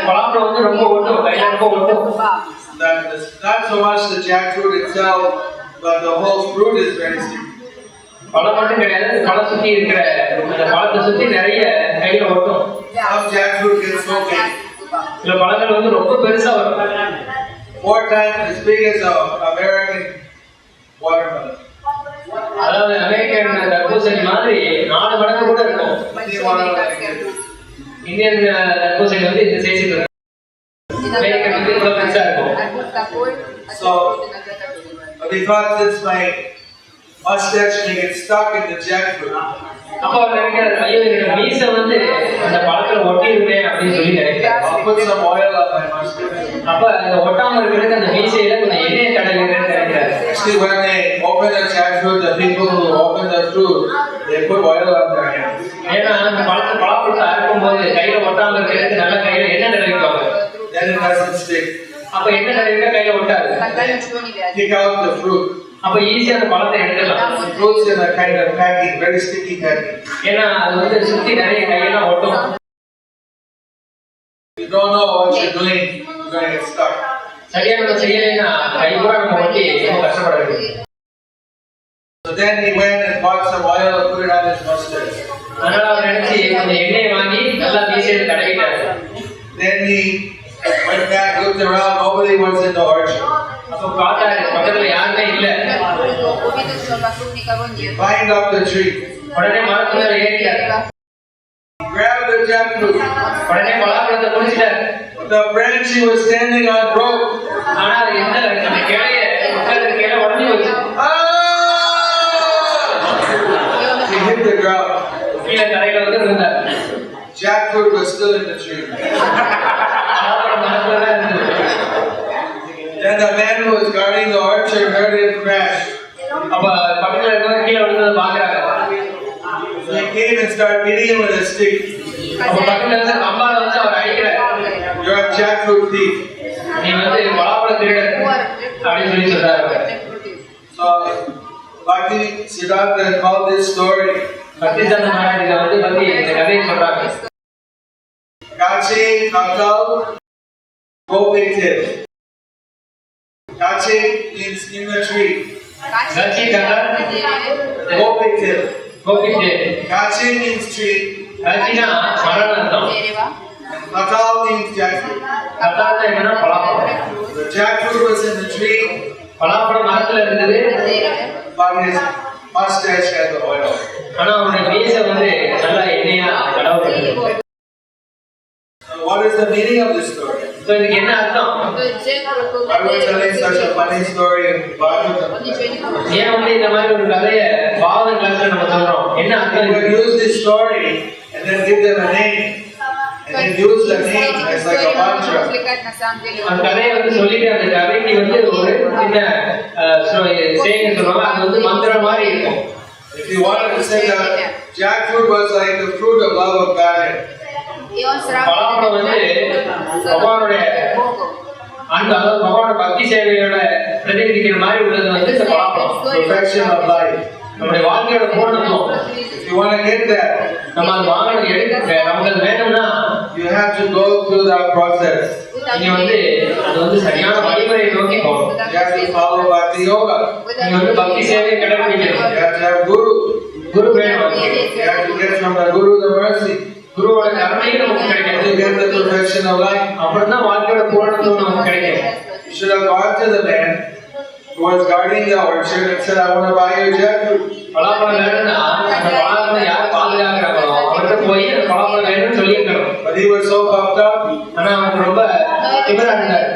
பலாப்பழம் வந்து ரொம்ப ஒட்டும், கையில ரொம்ப ஒட்டும். Not so much the jackfruit itself, but the whole fruit is very sticky. பழம் மட்டும் கிடையாது, பழம் சுத்தி இருக்கிற அந்த பழத்தை சுத்தி நிறைய கையில ஒட்டும். Some jackfruit gets so big. சில பழங்கள் வந்து ரொம்ப பெருசா வரும். 4 times as big as an American watermelon. அதாவது அமெரிக்கன் தர்பூசணி மாதிரி 4 மடங்கு கூட இருக்கும். இந்தியன் தர்பூசணி வந்து இந்த சைஸ்ல இருக்கும். அமெரிக்கன் வந்து இவ்வளவு பெருசா இருக்கும். So, but he thought since my mustache may get stuck in the jackfruit, அப்போ அவர் நினைக்கிறார், ஐயோ என்னோட மீசை வந்து அந்த பழத்துல ஒட்டி இருக்கேன் அப்படின்னு சொல்லி நினைக்கிறார். I'll put some oil on my mustache. அப்ப அந்த ஒட்டாம இருக்கிறதுக்கு அந்த மீசையில கொஞ்சம் எண்ணெயை தடவிடுறேன்னு நினைக்கிறார். Actually, when they open the jackfruit, the people who open the fruit, they put oil on their hands. ஏன்னா அந்த பழத்தை அறுக்கும் போது கையில ஒட்டாம இருக்கிறதுக்கு நல்ல கையில எண்ணெய் தடவிக்குவாங்க. Then it doesn't stick. அப்ப எண்ணெய் தடவிட்டா கையில ஒட்டாது. Pick out the fruit. அப்ப ஈஸியா அந்த பழத்தை எடுத்துடலாம். Fruits in a kind of packing, very sticky packing. ஏன்னா அது வந்து சுத்தி நிறைய கையெல்லாம் ஒட்டும். You don't know what you're doing, you're going to get stuck. சரியா நம்ம செய்யலைன்னா கை பூரா நம்ம ஒட்டி ரொம்ப கஷ்டப்பட வேண்டியது. So then he went and bought some oil and put it on his mustache. அதனால அவர் நினைச்சு கொஞ்சம் எண்ணெயை வாங்கி நல்லா மீசையில தடவிட்டாரு. Then he went back, looked around, nobody was in the orchard. அப்ப பார்த்தாரு பக்கத்துல யாருமே இல்ல. Climbed up the tree. உடனே மரத்து மேல ஏறிட்டாரு. Grabbed the jackfruit. உடனே பலாப்பழத்தை குடிச்சிட்டாரு. The branch he was standing on broke. ஆனா அது எந்த அந்த கிளைய உட்கார்ந்து கிளை உடஞ்சி போச்சு. He hit the ground. கீழே தரையில வந்து விழுந்தார். Jackfruit was still in the tree. பலாப்பழம் மரத்துல தான் இருந்தது. Then the man who was guarding the orchard heard him crash. அப்ப பக்கத்துல இருக்கவங்க கீழே விழுந்ததை பாக்குறாங்க. So he came and started beating him with a stick. அப்ப பக்கத்துல இருந்த கம்பால வச்சு அவர் அடிக்கிறார். You're a jackfruit thief. நீ வந்து பலாப்பழம் திருடன் அப்படின்னு சொல்லி சொல்றாரு. So Bhakti Siddhanta called this story பக்தி சந்த மகாராஜா வந்து பத்தி இந்த கதையை சொல்றாங்க. Kache Kakal Gopiktil. Kache means in the tree. கட்சி கதர் Gopiktil. கோபிச்சே. Kache means tree. கட்சினா மரம் அர்த்தம். Kakal means jackfruit. கதார்த்தம் என்னன்னா பலாப்பழம். The jackfruit was in the tree, பலாப்பழம் மரத்துல இருந்தது. but his mustache had the oil. ஆனா அவனுடைய மீசை வந்து நல்லா எண்ணெயா தடவப்பட்டிருக்கு. What is the meaning of this story? So இதுக்கு என்ன அர்த்தம்? Why are we telling such a funny story in Bhagavatam? ஏன் வந்து இந்த மாதிரி ஒரு கதையை பாவன கிளாஸ்ல நம்ம சொல்றோம்? என்ன அர்த்தம் We இதுக்கு? use this story and then give them a name, and then use the name as like a mantra. அந்த கதையை வந்து சொல்லிட்டு அந்த கதைக்கு வந்து ஒரு சின்ன சேயிங் சொல்லுவாங்க. அது வந்து மந்திரம் மாதிரி இருக்கும். If you wanted to say that jackfruit was like the fruit of love of God, பலாப்பழம் வந்து பகவானுடைய அன்பு, அதாவது பகவானோட பக்தி சேவையோட பிரதிநிதிக்கிற மாதிரி உள்ளது வந்து இந்த பலாப்பழம். perfection of life. நம்முடைய வாழ்க்கையோட பூரணத்துவம். If you want to get that, நம்ம அது வாங்கணும், எடுக்க நமக்கு அது வேணும்னா you have to go through that process. நீங்க வந்து அது வந்து சரியான வழிமுறையை நோக்கி போகணும். You have to follow Bhakti Yoga. நீங்க வந்து பக்தி சேவையை கடைபிடிக்கணும். You have to have Guru. குரு வேணும். You have to get from the Guru the mercy. குருவோட கருணையும் நமக்கு கிடைக்கும். You get the perfection of life. அப்படிதான் வாழ்க்கையோட பூரணத்துவம் நமக்கு கிடைக்கும். You should have gone to the man who was guarding the orchard and said, I want to buy your jackfruit. பலாப்பழம் வேணும்னா அந்த பலாப்பழம் யார் பாதுகாக்கிறாங்களோ அவர்கிட்ட போய் அந்த பலாப்பழம் வேணும்னு சொல்லியிருக்கணும். But he was so puffed up, ஆனா அவனுக்கு ரொம்ப திமிரா இருந்தார்.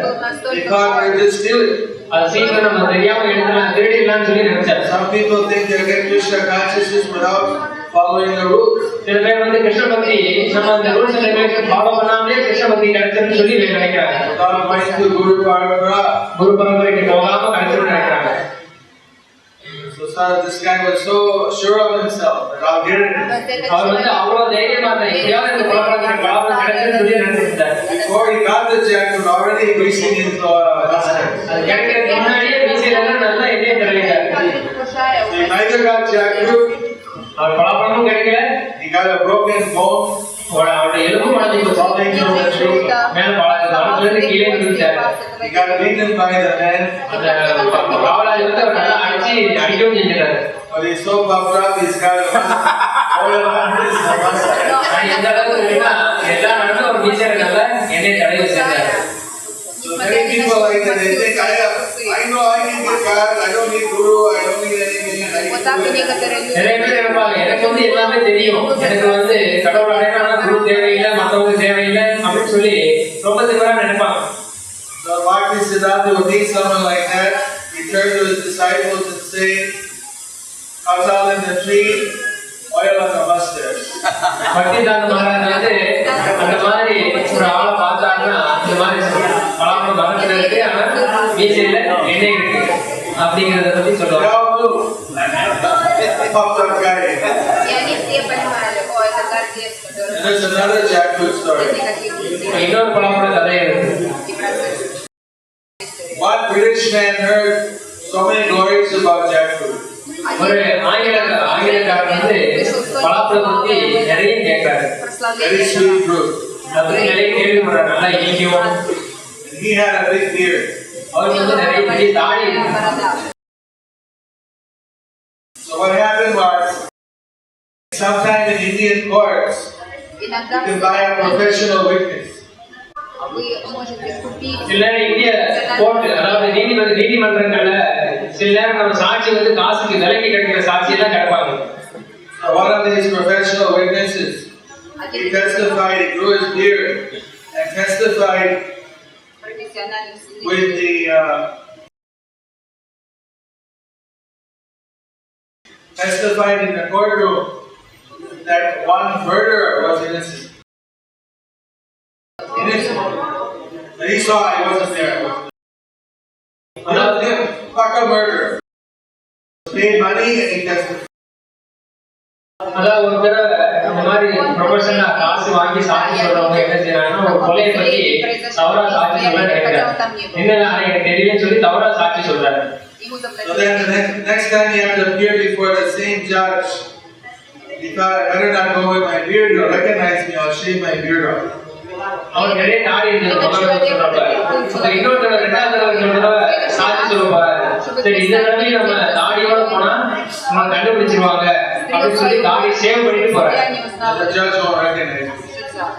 he thought they would just steal it. அது சீக்கிரம் நம்ம தெரியாம எடுத்துலாம் திருடிடலாம்னு சொல்லி நினைச்சார். Some people think they get Krishna consciousness without following the rules. சில பேர் வந்து கிருஷ்ண பக்தி நம்ம அந்த ரூல்ஸ் அண்ட் ரெகுலேஷன் ஃபாலோ பண்ணாமலே கிருஷ்ண பக்தி கிடைச்சிருன்னு சொல்லி நினைக்கிறாங்க. Without going to Guru Parampara. குரு பரம்பரைக்கு போகாம கிடைச்சிருன்னு நினைக்கிறாங்க. So this guy was so sure of himself that I'll get it. அவர் வந்து அவ்வளவு தைரியமா இருந்தார். எப்படியாவது இந்த பலாப்பழம் கிடைக்கும்னு சொல்லி நினைச்சிருந்தார். Before he got the jackfruit, already greasing his mustard. அது கிடைக்கிறதுக்கு முன்னாடியே மீசையில நல்லா எண்ணெய் தடவிட்டார். He neither got jackfruit, அவர் பலாப்பழமும் கிடைக்கல, he got a broken bone, அவருடைய எலும்பு உடைஞ்சு போச்சு. மேல பழத்துல கீழே விழுந்துட்டார். he got beaten by the men. அந்த காவலாளி வந்து அவர் நல்லா அடிக்கவும் செஞ்சிட்டாரு. But he's so puffed up, he's got oil on his mustard. எந்த அளவுக்கு இருக்குன்னா எல்லா நாளும் ஒரு மீசையில நல்லா எண்ணெய் தடவி வச்சிருந்தாரு. So many people like that, they think I know I can get God, I don't need guru, I don't need anything. நிறைய பேர் இருப்பாங்க, எனக்கு வந்து எல்லாமே தெரியும், எனக்கு வந்து கடவுள் அடையணும், குரு தேவையில்லை, மற்றவங்க தேவையில்லை அப்படின்னு சொல்லி ரொம்ப திமிரா நினைப்பாங்க. So Bhakti Siddhanta would meet someone like that, he turned to his disciples and say, Katal in the tree, oil on the mustard. பக்திதாந்த Maharaj வந்து அந்த மாதிரி ஒரு ஆளை பார்த்தாங்கன்னா இந்த மாதிரி பலாப்பழம் மரத்துல இருக்கு, ஆனா மீசையில எண்ணெய் இருக்கு அப்படிங்கறத பத்தி சொல்லுவாங்க. Puffed up guy. And there's another jackfruit story. இன்னொரு பலாப்பழ கதை இருக்கு. One British man heard so many glories about jackfruit. ஒரு ஆங்கிலக்காரர் வந்து பலாப்பழம் பத்தி நிறைய கேட்கிறாரு. Very sweet fruit. அது நிறைய கேள்விப்படுறாரு, நல்லா இனிக்கும். And he had a big beard. அவருக்கு வந்து நிறைய பெரிய தாடி இருக்கு. So what happened was, sometime in Indian courts, you can buy a professional witness. சில நேரம் இந்திய கோர்ட், அதாவது நீதிமன்றங்கள்ல சில நேரம் நம்ம சாட்சி வந்து காசுக்கு விலைக்கு கிடைக்கிற சாட்சி எல்லாம் கிடைப்பாங்க. So one of these professional witnesses, he testified, he grew his beard and testified with the testified in the courtroom that one murderer was innocent. But he saw I wasn't there. Another him, Paka murder. Paid money and he testified. அதாவது ஒரு தடவை இந்த மாதிரி ப்ரொஃபஷனலா காசு வாங்கி சாட்சி சொல்றவங்க என்ன செய்யறாங்கன்னா ஒரு கொலையை பத்தி தவறா சாட்சி சொல்ல நினைக்கிறாங்க. என்னன்னா எனக்கு தெரியலன்னு சொல்லி தவறா சாட்சி சொல்றாரு. So then the next time he had to appear before the same judge, he thought I better not go with my beard. You'll recognize me. I'll shave my beard off. அவர் நிறைய தாடி இருந்தது சொல்றப்ப இன்னொரு தடவை ரெண்டாவது தடவை சாட்சி சொல்லுவாரு. சரி இந்த தடவை நம்ம தாடியோட போனா நம்ம கண்டுபிடிச்சிருவாங்க அப்படின்னு சொல்லி தாடி சேவ் பண்ணிட்டு போறாரு. The judge won't recognize me.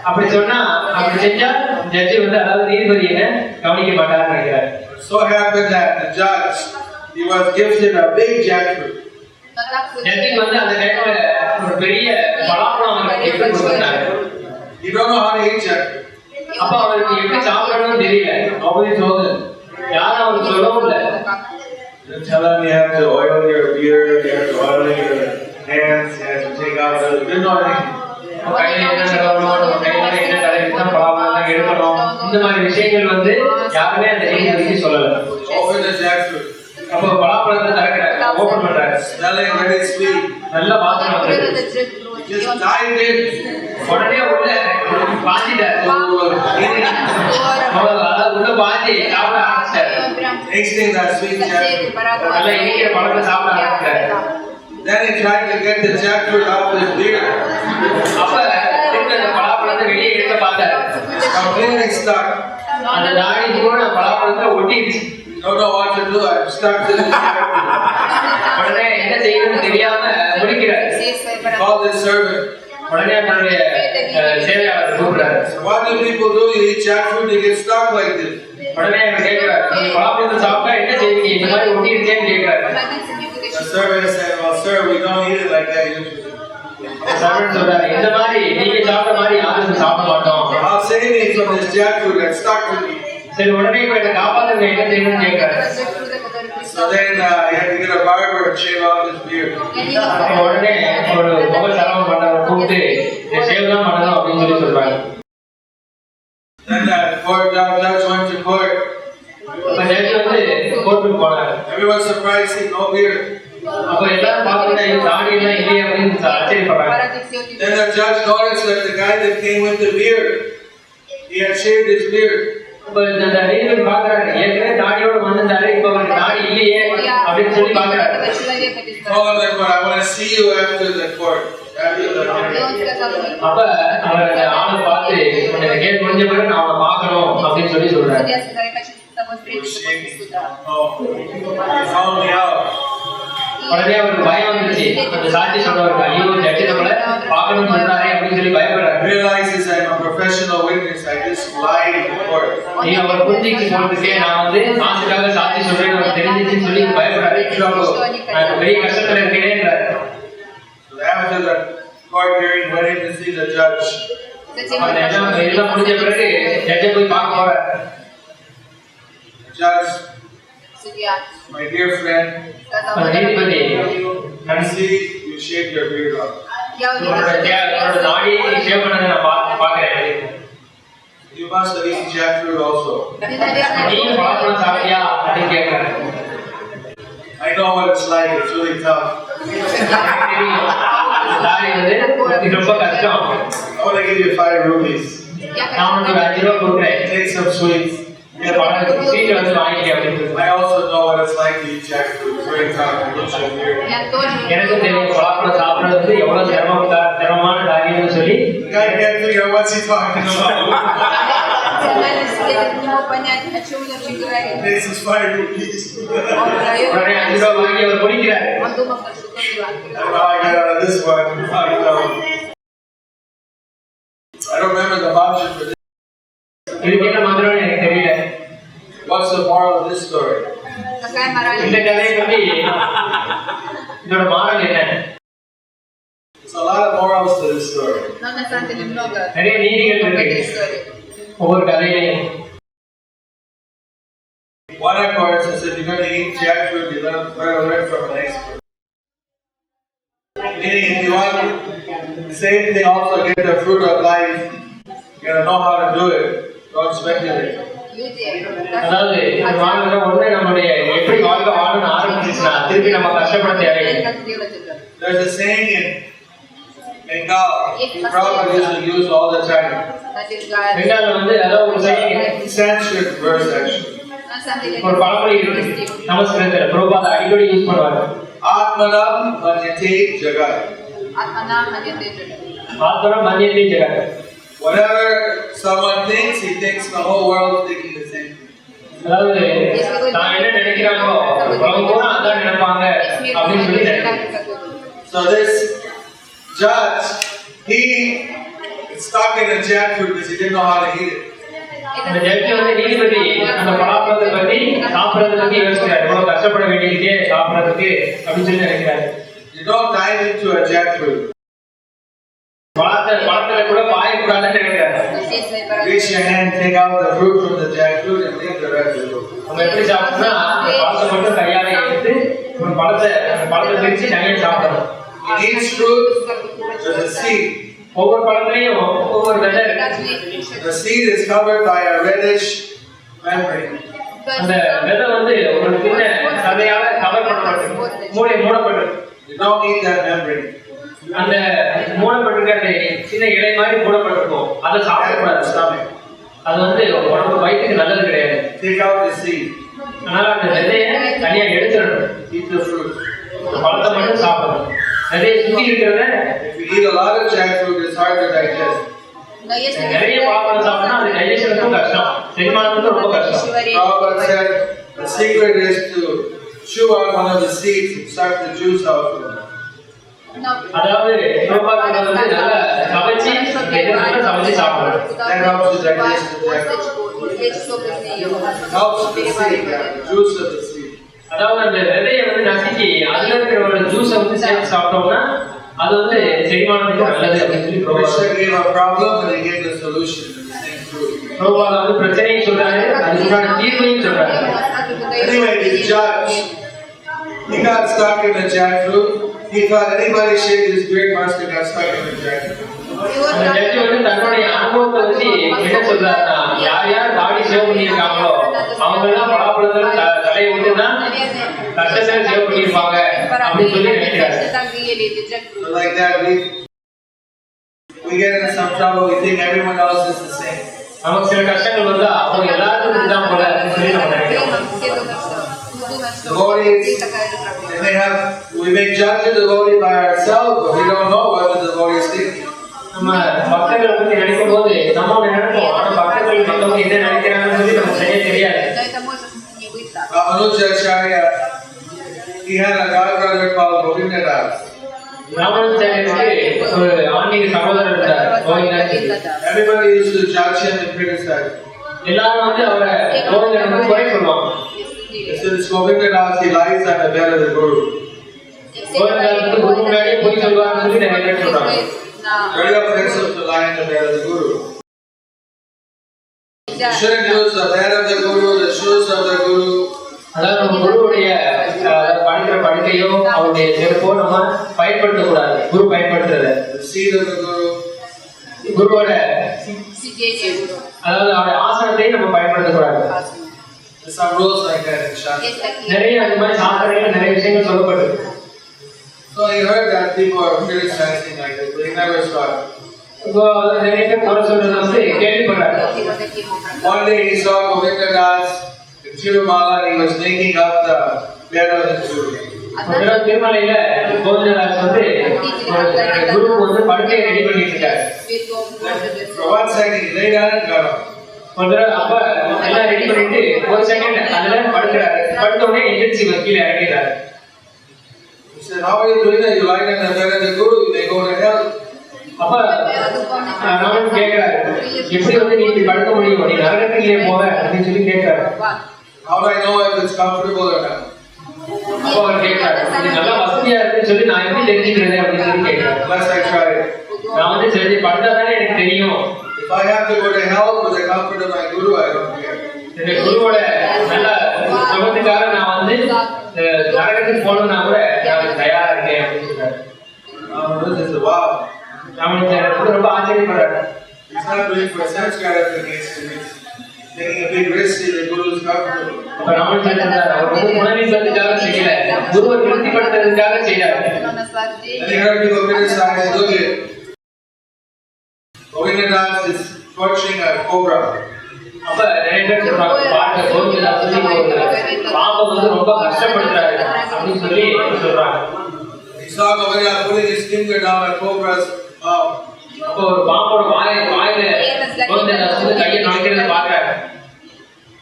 அப்படி சொன்னா அப்படி செஞ்சா ஜட்ஜி வந்து அதாவது நீதிபதி என்ன கவனிக்க மாட்டாருன்னு நினைக்கிறாரு. So happened that the judge, he was gifted a big jackfruit. ஜட்ஜிக்கு வந்து அந்த டைம்ல ஒரு பெரிய பலாப்பழம் அவருக்கு எப்படி கொடுத்தாரு. You don't know how to eat jackfruit. அப்ப அவருக்கு எப்படி சாப்பிடணும்னு தெரியல. Nobody told him. யாரும் அவருக்கு சொல்லவும் இல்லை. You tell him you have to oil your beard, you have to oil your hands, you have to take out the. You didn't know anything. கையில என்ன தடவணும், கையில என்ன தடவிதான் பலாப்பழம் எடுக்கணும், இந்த மாதிரி விஷயங்கள் வந்து யாருமே அந்த நீதிபதிக்கு சொல்லல. Open the jackfruit. அப்போ பலாப்பழத்தை திறக்கிறாரு, ஓபன் பண்றாரு. Smelling very sweet. நல்ல வாசனை வருது. Just dived in. உடனே உள்ள பாஞ்சிட்டாரு. அதாவது உள்ள பாஞ்சி சாப்பிட ஆரம்பிச்சாரு. Tasting that sweet jackfruit. நல்லா இனிக்கிற பழத்தை சாப்பிட ஆரம்பிச்சாரு. Then he tried to get the jackfruit out of his beard. அப்ப திரும்ப அந்த பலாப்பழத்தை வெளியே எடுக்க பார்த்தாரு. Completely stuck. அந்த தாடி கூட பலாப்பழத்துல ஒட்டிடுச்சு. Don't know what to do. I'm stuck to this jackfruit. உடனே என்ன செய்யணும்னு தெரியாம முடிக்கிறாரு. Called his servant. உடனே அவருடைய சேவையாளர் கூப்பிடுறாரு. So what do people do? You eat jackfruit, you get stuck like this. உடனே அவர் கேட்கிறார், நீங்க பலாப்பழத்தை சாப்பிட்டா என்ன செய்வீங்க, இந்த மாதிரி ஒட்டிருக்கேன்னு கேட்கிறாரு. The servant said, well sir, we don't eat it like that usually. Servant சொல்றாரு, இந்த மாதிரி நீங்க சாப்பிட்ட மாதிரி யாரும் சாப்பிட மாட்டோம். I'll save me from this jackfruit that's stuck with me. சரி உடனே இப்ப என்ன காப்பாத்துங்க, என்ன செய்யணும்னு கேட்கிறாரு. So then he had to get a barber and shave off his beard. உடனே ஒரு முக சரவம் பண்ணவரை கூப்பிட்டு இந்த சேவ் தான் பண்ணணும் அப்படின்னு சொல்லி சொல்றாங்க. Then the judge went to court. இப்ப ஜட்ஜி வந்து கோர்ட்டுக்கு போனாரு. Everyone surprised, see no beard. அப்ப எல்லாரும் பார்த்துட்டு ஐயோ தாடி எல்லாம் இல்லையே அப்படின்னு ஆச்சரியப்படுறாங்க. Then the judge noticed that the guy that came with the beard, he had shaved his beard. அப்ப இந்த நீதிபதி பார்க்கறாரு, ஏற்கனவே தாடியோட வந்திருந்தாரு, இப்ப அவருக்கு தாடி இல்லையே அப்படின்னு சொல்லி பார்க்கறாரு. Told him, but I want to see you after the court. அப்ப அவர் அந்த ஆளை பார்த்து இந்த கேஸ் முடிஞ்ச பிறகு நான் அவனை பார்க்கணும் அப்படின்னு சொல்லி சொல்றாரு. Found me out. உடனே அவருக்கு பயம் வந்துருச்சு. அந்த சாட்சி சொல்றவருக்கு ஐயோ ஜட்ஜி நம்மள பார்க்கணும்னு சொல்றாரு அப்படின்னு சொல்லி பயப்படுறாரு. Realizes I'm a professional witness. I just lied in court. நீ அவர் புத்திக்கு போறதுக்கே நான் வந்து காசுக்காக சாட்சி சொல்றேன்னு அவர் தெரிஞ்சிச்சுன்னு சொல்லி பயப்படுறாரு. நான் பெரிய கஷ்டத்துல இருக்கேன்றாரு. After the court hearing, went in to see the judge. எல்லாம் முடிஞ்ச பிறகு ஜட்ஜை போய் பார்க்க போறாரு. Judge, my dear friend, நீதிபதி I see you shaved your beard off. உன்னோட தாடி ஷேவ் பண்ணதை நான் பார்க்கிறேன். You must have eaten jackfruit also. நீயும் பழப்பழம் சாப்பிட்டியா அப்படின்னு கேட்கிறாரு. I know what it's like. It's really tough. தாடி வந்து ரொம்ப கஷ்டம். I want to give you 5 rupees. நான் உனக்கு 5 ரூபாய் கொடுக்குறேன். Take some sweets. இந்த பழம் ஸ்வீட் வந்து வாங்கிக்க அப்படின்னு. I also know what it's like to eat jackfruit. It's very tough. It looks like beard. எனக்கு தெரியும் பழப்பழம் சாப்பிடுறது வந்து எவ்வளவு சிரமமான காரியம்னு சொல்லி. The guy can't figure out what's he talking about. This is 5 rupees. உடனே 5 ரூபாய் வாங்கி அவர் குடிக்கிறார். I don't know how I got out of this one. I don't know. I don't remember the budget for this. இதுக்கு என்ன மந்திரம் எனக்கு தெரியல. What's the moral of this story? இந்த கதையை பத்தி இதோட மாரல் என்ன? There's a lot of morals to this story. நிறைய நீதிகள் இருக்கு ஒவ்வொரு கதையிலையும். One, of course, is if you're going to eat jackfruit, you learn from an expert. Meaning, if you want the same thing, also get the fruit of life, you gotta know how to do it. Don't speculate. அதாவது இந்த வாழ்க்கையில ஒண்ணு நம்மளுடைய எப்படி வாழ்க்கை வாழணும்னு ஆரம்பிச்சுன்னா திருப்பி நம்ம கஷ்டப்பட தேவையில்லை. There's a saying in Bengal, Prabhupada used to use all the time. பெங்கால்ல வந்து அதாவது ஒரு saying, Sanskrit verse actually. ஒரு பழமொழி இருக்கு நமஸ்கிருதத்துல பிரபுபாதா அடிக்கடி யூஸ் பண்ணுவாங்க. Atmanam manyate jagat. ஆத்மனா மன்யதே ஜெகத். Whatever someone thinks, he thinks the whole world is thinking the same thing. அதாவது நான் என்ன நினைக்கிறாங்களோ அவங்க கூட அதான் நினைப்பாங்க அப்படின்னு சொல்லி நினைக்கிறாங்க. So this judge, he stuck in a jackfruit because he didn't know how to eat it. அந்த ஜட்ஜி வந்து நீதிபதி அந்த பழப்பழத்தை பத்தி சாப்பிடறத பத்தி யோசிக்கிறார். எவ்வளவு கஷ்டப்பட வேண்டியிருக்கே சாப்பிடறதுக்கு அப்படின்னு சொல்லி நினைக்கிறாரு. You don't dive into a jackfruit. பழத்துல கூட பாயக்கூடாதுன்னு நினைக்கிறாரு. Reach your hand, take out the fruit from the jackfruit and leave the rest alone. நம்ம எப்படி சாப்பிடணும்னா பழத்தை மட்டும் கையால எடுத்து ஒரு பழத்தை பிரிச்சு தனியா சாப்பிடணும். In each fruit, there's a seed. ஒவ்வொரு பழத்துலயும் ஒவ்வொரு விதை இருக்கு. The seed is covered by a reddish membrane. அந்த விதை வந்து ஒரு சின்ன சதையால கவர் பண்ணப்பட்டிருக்கு, மூடப்பட்டிருக்கு. You don't eat that membrane. அந்த மூடப்பட்டிருக்க அந்த சின்ன இலை மாதிரி மூடப்பட்டிருக்கும், அதை சாப்பிடக்கூடாது. அது வந்து உடம்பு வயிற்றுக்கு நல்லது கிடையாது. Take out the seed. அதனால அந்த விதையை தனியா எடுத்துடணும். Eat the fruit. பழத்தை மட்டும் சாப்பிடணும். விதையை சுத்தி இருக்கிறத If you eat a lot of jackfruit, it's hard to digest. நிறைய பழப்பழம் சாப்பிட்டா அது டைஜஷனுக்கும் கஷ்டம், செரிமானத்துக்கும் ரொம்ப கஷ்டம். Prabhupada said the secret is to chew out one of the seeds and suck the juice out from it. அதாவது பிரபாதத்தை வந்து நல்லா சமைச்சு சமைச்சு சாப்பிடணும். That helps to digest the jackfruit. Helps the seed, the juice of the seed. அதாவது அந்த விதையை வந்து நசுக்கி அதுல இருக்கிற ஒரு ஜூஸை வந்து சேர்த்து சாப்பிட்டோம்னா அது வந்து செரிமானத்துக்கு நல்லது அப்படின்னு சொல்லி Krishna gave a problem and he gave the solution in the same fruit. பிரபாதா வந்து பிரச்சனையும் சொல்றாரு, அதுக்கான தீர்வையும் சொல்றாரு. Anyway, this judge, he got stuck in the jackfruit. He thought anybody shaved his beard must have got stuck in the jackfruit. அந்த ஜட்ஜி வந்து தன்னுடைய அனுபவத்தை வச்சு என்ன சொல்றாருன்னா, யார் யார் பாடி சேவ் பண்ணியிருக்காங்களோ அவங்க எல்லாம் பலாப்பழத்துல தலையை விட்டுதான் கஷ்டத்தை சேவ் பண்ணியிருப்பாங்க அப்படின்னு சொல்லி நினைக்கிறாரு. So like that, we get in some trouble. We think everyone else is the same. நமக்கு சில கஷ்டங்கள் வந்தா அவங்க எல்லாருக்கும் தான் போல அப்படின்னு சொல்லி நம்ம நினைக்கிறோம். Devotees, we may judge the devotee by ourselves, but we don't know what the devotee is thinking. நம்ம பக்தர்களை பத்தி நினைக்கும் போது நம்மளோட நினைப்போம், ஆனா பக்தர்கள் மற்றவங்க என்ன நினைக்கிறாங்கன்னு சொல்லி நமக்கு சரியா தெரியாது. Anucharya, he had a god brother called Govindadas. ராமானுஜாச்சாரியருக்கு ஒரு ஆன்மீக சகோதரர் இருந்தார், Govindaraj. Everybody used to judge him and criticize. எல்லாரும் வந்து அவரை கோவிந்தனுக்கு குறை சொல்லுவாங்க. Since Govindadas, he lies on the bed of the Guru. Govindaraj குரு முன்னாடியே பொய் சொல்வார்னு சொல்லி நிறைய பேர் சொல்றாங்க. Very offensive to lie on the bed of the Guru. You shouldn't use the bed of the Guru, the shoes of the Guru. அதாவது நம்ம குருவுடைய படுக்கிற படுக்கையோ அவருடைய செருப்போ நம்ம பயன்படுத்தக்கூடாது. குரு பயன்படுத்துறது The seat of the Guru. குருவோட அதாவது அவருடைய ஆசனத்தை நம்ம பயன்படுத்தக்கூடாது. There's some rules like that in Shastra. நிறைய அந்த மாதிரி சாஸ்திரங்கள் நிறைய விஷயங்கள் சொல்லப்பட்டிருக்கு. So he heard that people are criticizing like this, but he never stopped. இப்போ நிறைய பேர் குறை சொல்றது வந்து கேள்விப்படுறாங்க. One day he saw Govindadas in Tirumala, he was making up the bed of the Guru. திருமலையில Govindaraj வந்து குரு வந்து படுக்கையை ரெடி பண்ணிட்டு இருக்காரு. For 1 second he lay down and got up. அப்ப எல்லாம் ரெடி பண்ணிட்டு 1 செகண்ட் அதுல படுக்கிறாரு. படுத்த உடனே எந்திரிச்சு கீழே இறங்கிறாரு. He said, how are you doing that? You lie down the bed of the Guru, you may go to hell. அப்ப ராமன் கேட்கிறாரு, எப்படி வந்து நீ இப்படி படுக்க முடியும், நீ நரகத்திலே போவ அப்படின்னு சொல்லி கேட்கிறாரு. How do I know if it's comfortable or not? அப்ப அவர் கேட்கிறாரு, இது நல்லா வசதியா இருக்குன்னு சொல்லி நான் எப்படி தெரிஞ்சுக்கிறது அப்படின்னு சொல்லி கேட்கிறாரு. Unless I try it. நான் வந்து சரி படுத்தாதானே எனக்கு தெரியும். If I have to go to hell for the comfort of my Guru, I don't care. இந்த குருவோட நல்ல சுகத்துக்காக நான் வந்து நரகத்துக்கு போகணும்னா கூட நான் தயாரா இருக்கேன் அப்படின்னு சொல்றாரு. This is wow. ராமன் ரொம்ப ஆச்சரியப்படுறாரு. He's not doing for sense gratification. He's taking a big risk in the Guru's comfort. அப்ப ராமன் சொல்றாரு, அவர் வந்து குணநீசத்துக்காக செய்யல, குருவை திருப்திப்படுத்துறதுக்காக செய்யறாரு. And he heard people criticize, look at Govindadas is torturing a cobra. அப்ப நிறைய பேர் சொல்றாங்க, பாட்டு கோவிந்தராஜ் சொல்லி பாம்பை வந்து ரொம்ப கஷ்டப்படுத்துறாரு அப்படின்னு சொல்லி சொல்றாங்க. He saw Govindadas putting his finger down at cobra's mouth. அப்போ ஒரு பாம்போட வாயில கோவிந்தராஜ் வந்து கையை நுழைக்கிறத பாக்குறாரு.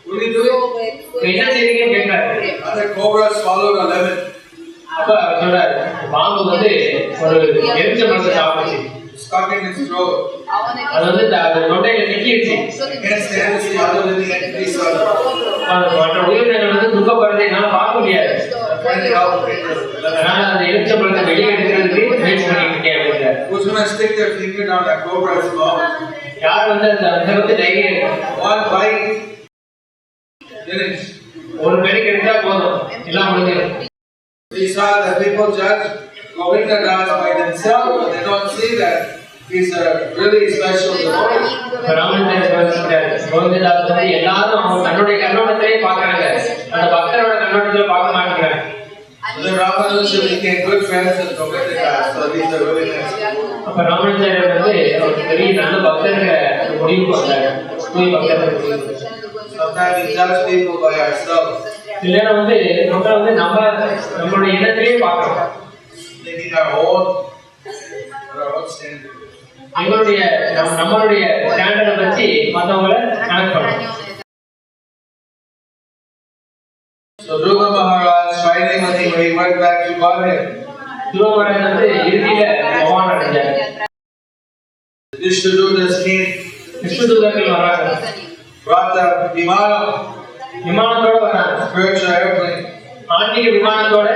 What are you doing? என்ன செய்றீங்கன்னு கேட்கிறாரு. Other cobra swallowed a lemon. அப்ப சொல்றாரு, பாம்பு வந்து ஒரு எரிச்சம்பழத்தை சாப்பிடுச்சு. Stuck in its throat. அது வந்து தொண்டையில சிக்கிடுச்சு. Can't stand to see other living entities suffer. மற்ற உயிரினங்கள் வந்து துக்கப்படுறதை என்னால பார்க்க முடியாது. Can't help it. அதனால அந்த எரிச்சம்பழத்தை வெளியே எடுக்கிறதுக்கு முயற்சி பண்ணிட்டு இருக்கேன் அப்படின்றாரு. Who's gonna stick their finger down that cobra's mouth? யார் வந்து அந்த வந்து தைரியம், One bite, finish. ஒரு கடி கிடைச்சா போதும், எல்லாம் முடிஞ்சிடும். He saw that people judge Govindadas by themselves, but they don't see that he's a really special devotee. Govindadas வந்து எல்லாரும் அவங்க தன்னுடைய கண்ணோட்டத்திலே பார்க்கறாங்க, அந்த பக்தரோட கண்ணோட்டத்துல பார்க்க மாட்டேங்கிறாங்க. The Ramanuja became good friends with Govindadas, so these are really nice. அப்ப ராமானுஜாச்சாரியர் வந்து ஒரு பெரிய நல்ல பக்தர்களை முடிவுக்கு வந்தாரு. தூய் பக்தர்கள். Sometimes we judge people by ourselves, இல்லைன்னா வந்து நம்மள வந்து நம்மளுடைய எண்ணத்திலேயே பார்க்கறோம். thinking our own standard. நம்மளுடைய ஸ்டாண்டர்டை வச்சு மற்றவங்களை கனெக்ட் பண்ணணும். So Dhruva Maharaj finally when he went back to Godhead, துருவ மகாராஜ் வந்து இறுதியில பகவான் அடைஞ்சார். Vishnudutas came, விஷ்ணுதூதர்கள் வராங்க, brought the Vimana, விமானத்தோட வராங்க, spiritual airplane. ஆன்மீக விமானத்தோட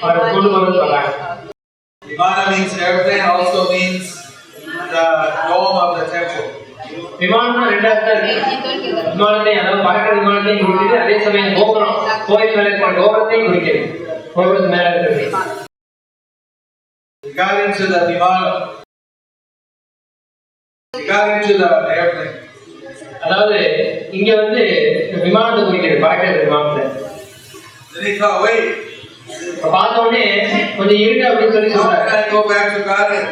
அவரை கொண்டு வந்து வராங்க. Vimana means airplane, also means the dome of the temple. விமானம்னா ரெண்டு அர்த்தம் இருக்கு. விமானத்தை அதாவது பறக்கிற விமானத்தையும் குறிக்குது, அதே சமயம் கோபுரம் கோயில் மேல இருக்கிற கோபுரத்தையும் குறிக்குது. கோபுரத்து மேல இருக்கிறது. We got into the Vimana. He got into the airplane. அதாவது இங்க வந்து விமானத்தை குறிக்கிறது, பறக்கிறது விமானத்தை. Then he thought, wait, பார்த்த உடனே கொஞ்சம் இருங்க அப்படின்னு சொல்லி how சொல்றாரு. can I go back to Garden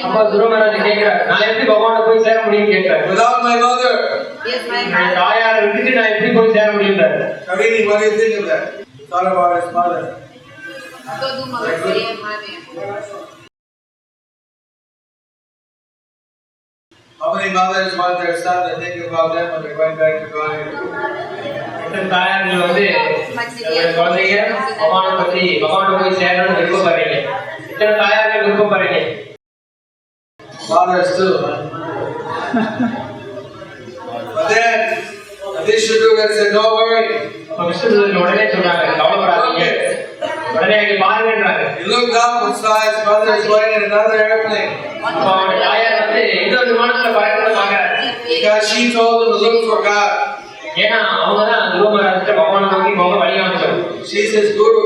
அப்பா துருவராஜ் கேட்கிறார், நான் எப்படி பகவானை போய் சேர முடியும்னு கேட்கிறார். without my mother? Yes, my N mother. தாயாரை விட்டுட்டு நான் எப்படி போய் சேர முடியும்ன்றாரு. Kavini, what do you think of that? Thought about his mother. Кто думал о своей маме? How many mothers want their son to think about them when they're going back to God? எத்தனை தாயார்கள் வந்து தன்னுடைய குழந்தைங்க பகவானை பத்தி பகவானை போய் சேரணும்னு விருப்பப்படுறீங்க? எத்தனை தாயார்கள் விருப்பப்படுறீங்க? Fathers too. But then, Vishnuduta said, don't worry. அப்ப விஷ்ணுதூதன் உடனே சொல்றாங்க, கவலைப்படாதீங்க, உடனே அங்க பாருங்கன்றாங்க. He looked up and saw his mother is going in another airplane. அப்ப அவனுடைய தாயார் வந்து இன்னொரு விமானத்துல பறக்கிறத பாக்குறாரு. Because she told him to look for God. ஏன்னா அவங்கதான் துருவராஜ்கிட்ட பகவானை நோக்கி போக வழி காமிச்சாங்க. She's his guru.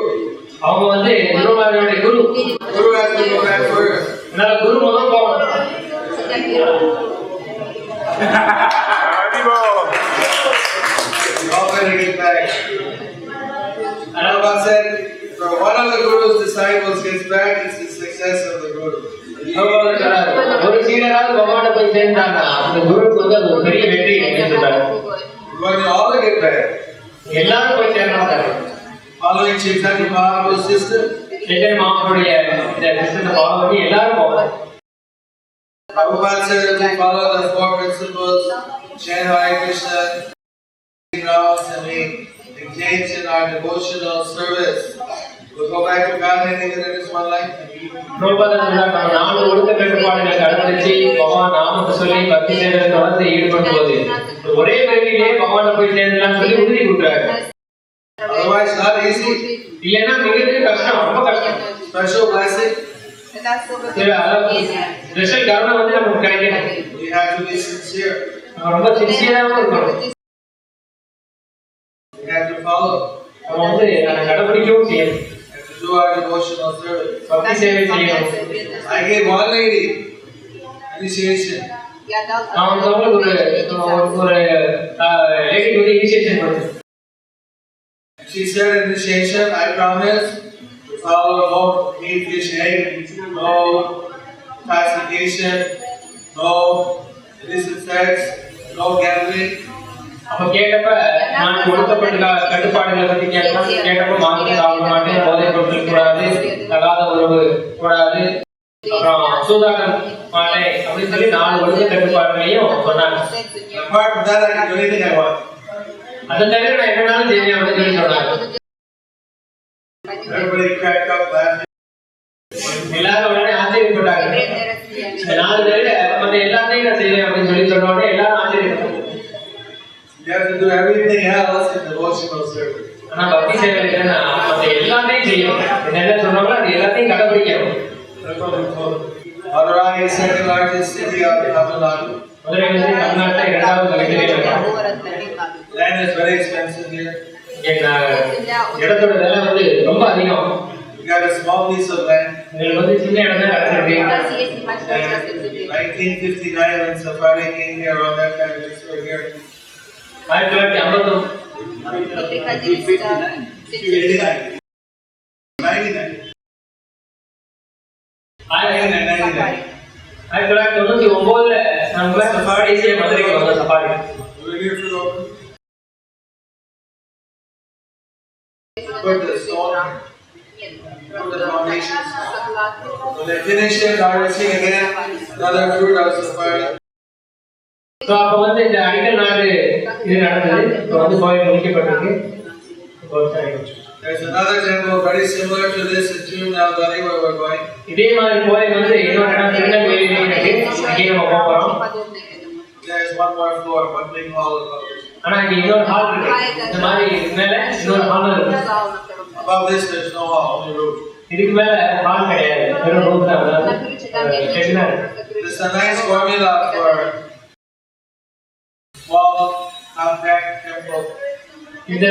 அவங்க வந்து துருவராஜனுடைய குரு. Guru has to go back first. அதனால குரு முதல் போகணும். How can he get back? Prabhupada said, for one of the Guru's disciples gets back, it's the success of the Guru. ஒரு சீடராவது பகவானை போய் சேர்ந்தாங்க, அந்த குருவுக்கு வந்து அது ஒரு பெரிய வெற்றி அப்படின்னு சொல்றாரு. You want to all get back. எல்லாரும் போய் சேரணும். Following Chaitanya Mahaprabhu's system. Chaitanya மகாபிரபுடைய இந்த சிஸ்டத்தை ஃபாலோ பண்ணி எல்லாரும் போகணும். Prabhupada said if we follow the four principles, chant Hare Krishna, rounds, and we engage in our devotional service, we'll go back to God even in this one life. பிரபுபாதர் சொல்றாங்க, நாலு ஒழுக்க கட்டுப்பாடுகளை கடைபிடிச்சு பகவான் நாமத்தை சொல்லி பக்தி சேவை தொடர்ந்து ஈடுபடும் போது ஒரே பிறவிலே பகவானை போய் சேர்ந்தலாம்னு சொல்லி உறுதி கொடுக்குறாரு. Otherwise, not easy. இல்லைன்னா மிகவும் கஷ்டம், ரொம்ப கஷ்டம். Special blessing. ஸ்பெஷல் கருணை வந்து நமக்கு கிடைக்கணும். We have to be sincere. நம்ம ரொம்ப சின்சியராகவும் இருக்கணும். We have to follow. நம்ம வந்து அதை கடைபிடிக்கவும் செய்யணும். We have to do our devotional service. பக்தி சேவை செய்யணும். I gave one lady initiation. நான் வந்து உங்களுக்கு ஒரு லேடிக்கு வந்து இனிஷியேஷன் கொடுத்தேன். She said in initiation, I promise to follow no meat, fish, egg, no intoxication, no illicit sex, no gambling. அப்ப கேட்டப்ப நான் கொடுக்கப்பட்ட கட்டுப்பாடுகளை பத்தி கேட்டப்ப மாற்றி சாப்பிட மாட்டேன், போதைப் பொருட்கள் கூடாது, தகாத உறவு கூடாது, அப்புறம் சூதாட்டம் மாட்டேன் அப்படின்னு சொல்லி 4 ஒழுக்க கட்டுப்பாடுகளையும் சொன்னாங்க. Apart from that, I can do anything I want. அதை தவிர நான் என்னன்னாலும் செய்வேன் அப்படின்னு சொல்லி சொன்னாங்க. Everybody cracked up laughing. எல்லாரும் உடனே ஆச்சரியப்பட்டாங்க. இந்த 4 தவிர மற்ற எல்லாத்தையும் நான் செய்வேன் அப்படின்னு சொல்லி சொன்ன உடனே எல்லாரும் ஆச்சரியப்பட்டாங்க. You have to do everything else in devotional service. ஆனா பக்தி சேவை இல்லைன்னா மற்ற எல்லாத்தையும் செய்யணும். என்ன சொன்னாங்களோ அது எல்லாத்தையும் கடைபிடிக்கணும். Madurai is second largest city of Tamil Nadu. Madurai வந்து தமிழ்நாட்டில் 2வது மிகப்பெரிய நகரம். Land is very expensive here. இடத்தோட விலை வந்து ரொம்ப அதிகம். We got a small piece of land. எங்களுக்கு வந்து சின்ன இடம் தான் கிடைச்சிருக்கு. 1959 when Safari came here, around that time we were here. 1959 1999 நம்ம சஃபாரி மதுரைக்கு வந்தோம். Safari put the stone, put the foundations. When they finished it, harvesting again, another fruit of Safari. So அப்போ வந்து இந்த அடிக்கல் நாடு இது நடந்தது. இப்போ வந்து கோயில் முடிக்கப்பட்டிருக்கு. There's another temple very similar to this in Tirunelveli where we're going. இதே மாதிரி கோயில் வந்து இன்னொரு இடம் திருநெல்வேலியிலே இருக்கு. அங்கே நம்ம போக போறோம். There's one more floor, one big hall above this. ஆனா இங்க இன்னொரு ஹால் இருக்கு. இந்த மாதிரி மேல இன்னொரு ஹால் இருக்கு. Above this, there's no hall, only roof. இதுக்கு மேல ஹால் கிடையாது, வெறும் ரூம் தான். அதாவது செட்டினா இருக்கு. This is a nice formula for small, compact temple. இந்த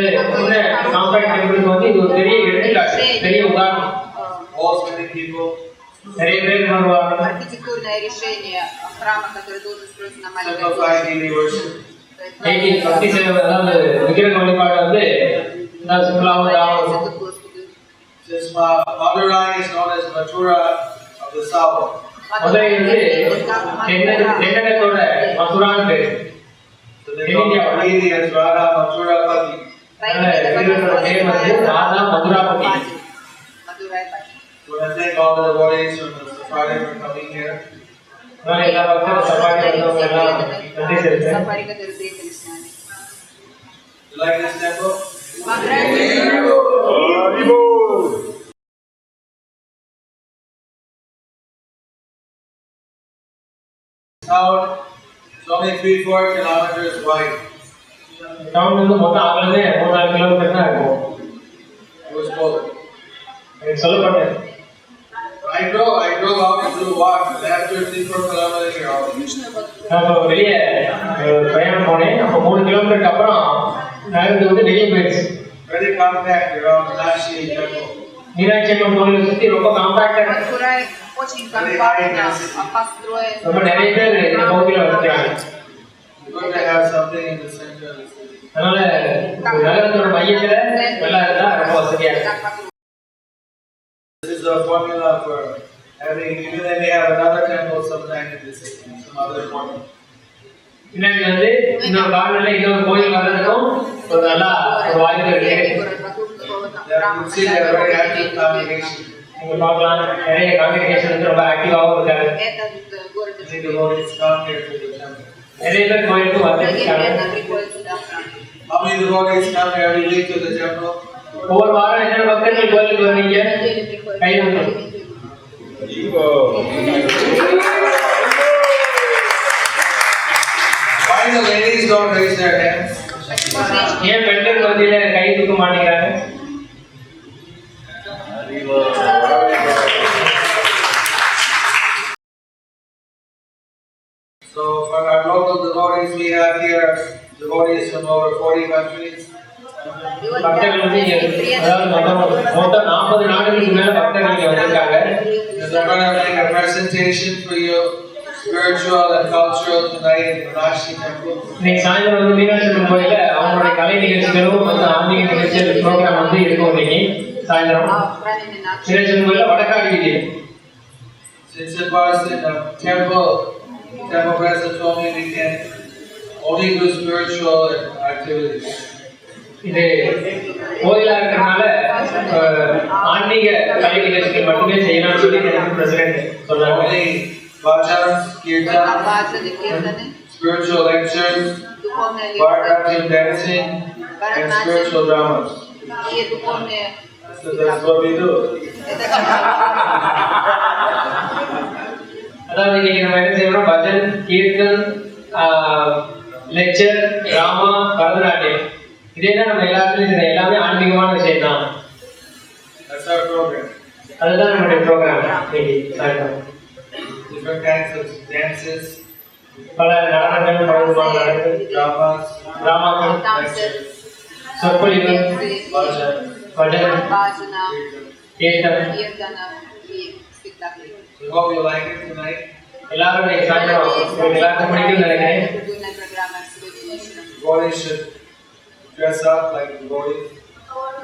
காம்பேக்ட் டெம்பிளுக்கு வந்து இது ஒரு பெரிய எடுத்துக்காட்டு, பெரிய உதாரணம். Holds many people. நிறைய பேர் வருவாங்க. Архитектурное решение храма, который должен строиться на маленькой Simplified площади. deity worship. 18 பக்தி சேவை, அதாவது விக்கிரக வழிபாடு வந்து சிம்பிளாகவும் Поклоняется தாவும். тут Господу. Since Madurai is known as Mathura of the south, Madurai வந்து தென்னகத்தோட மதுரான்னு பேரு. so they call the deity as Radha Mathurapati. வீரர்களோட பேர் வந்து Radha Madhurapathi. Мадурайпати. So I thank all the devotees from the Safari for coming here. அதனால எல்லா பக்தரும் சபாரி வந்தவங்க எல்லாம் நன்றி செலுத்துறேன். Сафари, которые приехали с нами. You like this temple? Town is only 3-4 kilometers wide. Down வந்து மொத்தம் அகலமே 3-4 kilometre தான் இருக்கும். It was full. எனக்கு சொல்லப்பட்டது. I drove out to do a walk, and after 3-4 kilometers, you're out. நான் இப்போ வெளியே பயணம் போனேன். அப்போ 3 கிலோமீட்டருக்கு அப்புறம் நகர்ந்து வந்து வெளியே போயிடுச்சு. Very compact around Nashi temple. Meenakshi Amman கோயிலை சுற்றி ரொம்ப காம்பாக்டா Мадурай очень компактно построен. ரொம்ப நிறைய பேர் இந்த கோவில வசிக்கிறாங்க. Good to have something in the center of the city. அதனால நகரத்தோட மையத்துல நல்லா இருந்தா ரொம்ப வசதியா இருக்கு. Так вокруг. This is the formula for having, even they may have another temple sometime in the city, some other formula. பின்னாடி வந்து இன்னொரு கார்னர்ல இன்னொரு கோயில் வர்றதுக்கும் ஒரு நல்லா ஒரு வாய்ப்பு இருக்கு. You can see they are very active congregation. நீங்க பார்க்கலாம் நிறைய காங்கிரிகேஷன் வந்து ரொம்ப ஆக்டிவாகவும் இருக்காங்க. Этот город Many очень devotees come here to the temple. நிறைய பேர் கோயிலுக்கு многие வந்துருக்காங்க. преданно приходят сюда в храм. How many devotees come every week to the temple? ஒவ்வொரு வாரம் எத்தனை பக்தர்கள் கோயிலுக்கு வர்றீங்க? Неделю приходят. கை வந்து Why the ladies don't raise their hands? ஏன் பெண்கள் மத்தியில கை தூக்க மாட்டேங்கிறாங்க? So for our local devotees, we have here devotees from over 40 countries. பக்தர்கள் வந்து இங்க அதாவது மொத்தம் 40 நாடுகளுக்கு மேல பக்தர்கள் இங்க வந்திருக்காங்க. And they're going to make a presentation for you, spiritual and cultural, tonight in the Nashi temple. இன்னைக்கு சாயந்தரம் வந்து மீனாட்சி அம்மன் கோயில்ல அவங்களுடைய கலை நிகழ்ச்சிகளும் வந்து ஆன்மீக நிகழ்ச்சிகள் ப்ரோக்ராம் வந்து இருக்கும் இன்னைக்கு சாயந்தரம். Правильный начин. மீனாட்சி அம்மன் கோயில்ல வடக்காடு வீதி. Since it was in the temple president told me we can only do spiritual activities. இது கோயிலா இருக்கிறதுனால ஆன்மீக கலை நிகழ்ச்சிகள் மட்டுமே செய்யலாம்னு சொல்லி எனக்கு பிரசிடென்ட் சொன்னாங்க. Only bhajans, kirtan, Баджаны, киртаны, spiritual lectures, духовная Bharatanatyam dancing, and spiritual dramas. и духовные. So that's what we do. அதாவது இன்னைக்கு நம்ம என்ன செய்யறோம், பஜன், கீர்த்தன், லெக்சர், டிராமா, பரதநாட்டியம், இதேதான் நம்ம எல்லாத்துலயும் செய்யறோம். எல்லாமே ஆன்மீகமான விஷயம் தான். That's our program. அதுதான் நம்மளுடைய ப்ரோக்ராம் இன்னைக்கு சாயந்தரம். Different kinds of dances, பல நடனங்கள், பழங்குபாடுகள், dramas, டிராமாக்கள், Танцы, சொற்பொழிவு, bhajan, bhajan, баджана, kirtan, киртана и спектакли. We hope you like it tonight. எல்லாரும் இன்னைக்கு சாயந்தரம் உங்களுக்கு எல்லாருக்கும் பிடிக்கும்னு நினைக்கிறேன். Культурная программа сегодня вечером. Devotees should dress up like devotees.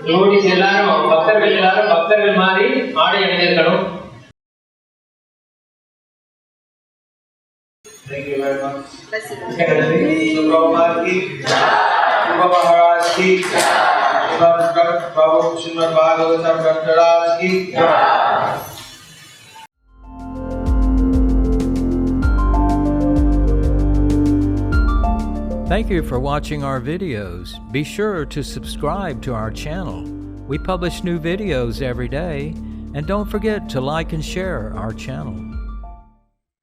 Devotees எல்லாரும் பக்தர்கள் மாதிரி ஆடை அணிந்திருக்கணும். Thank you very much. Спасибо. மிக்க நன்றி. So Prabhupada ki, Rupa Maharaj ki, Prabhu Srimad Bhagavatam Grantaraj ki. Thank you for watching our videos. Be sure to subscribe to our channel. We publish new videos every day, and don't forget to like and share our channel.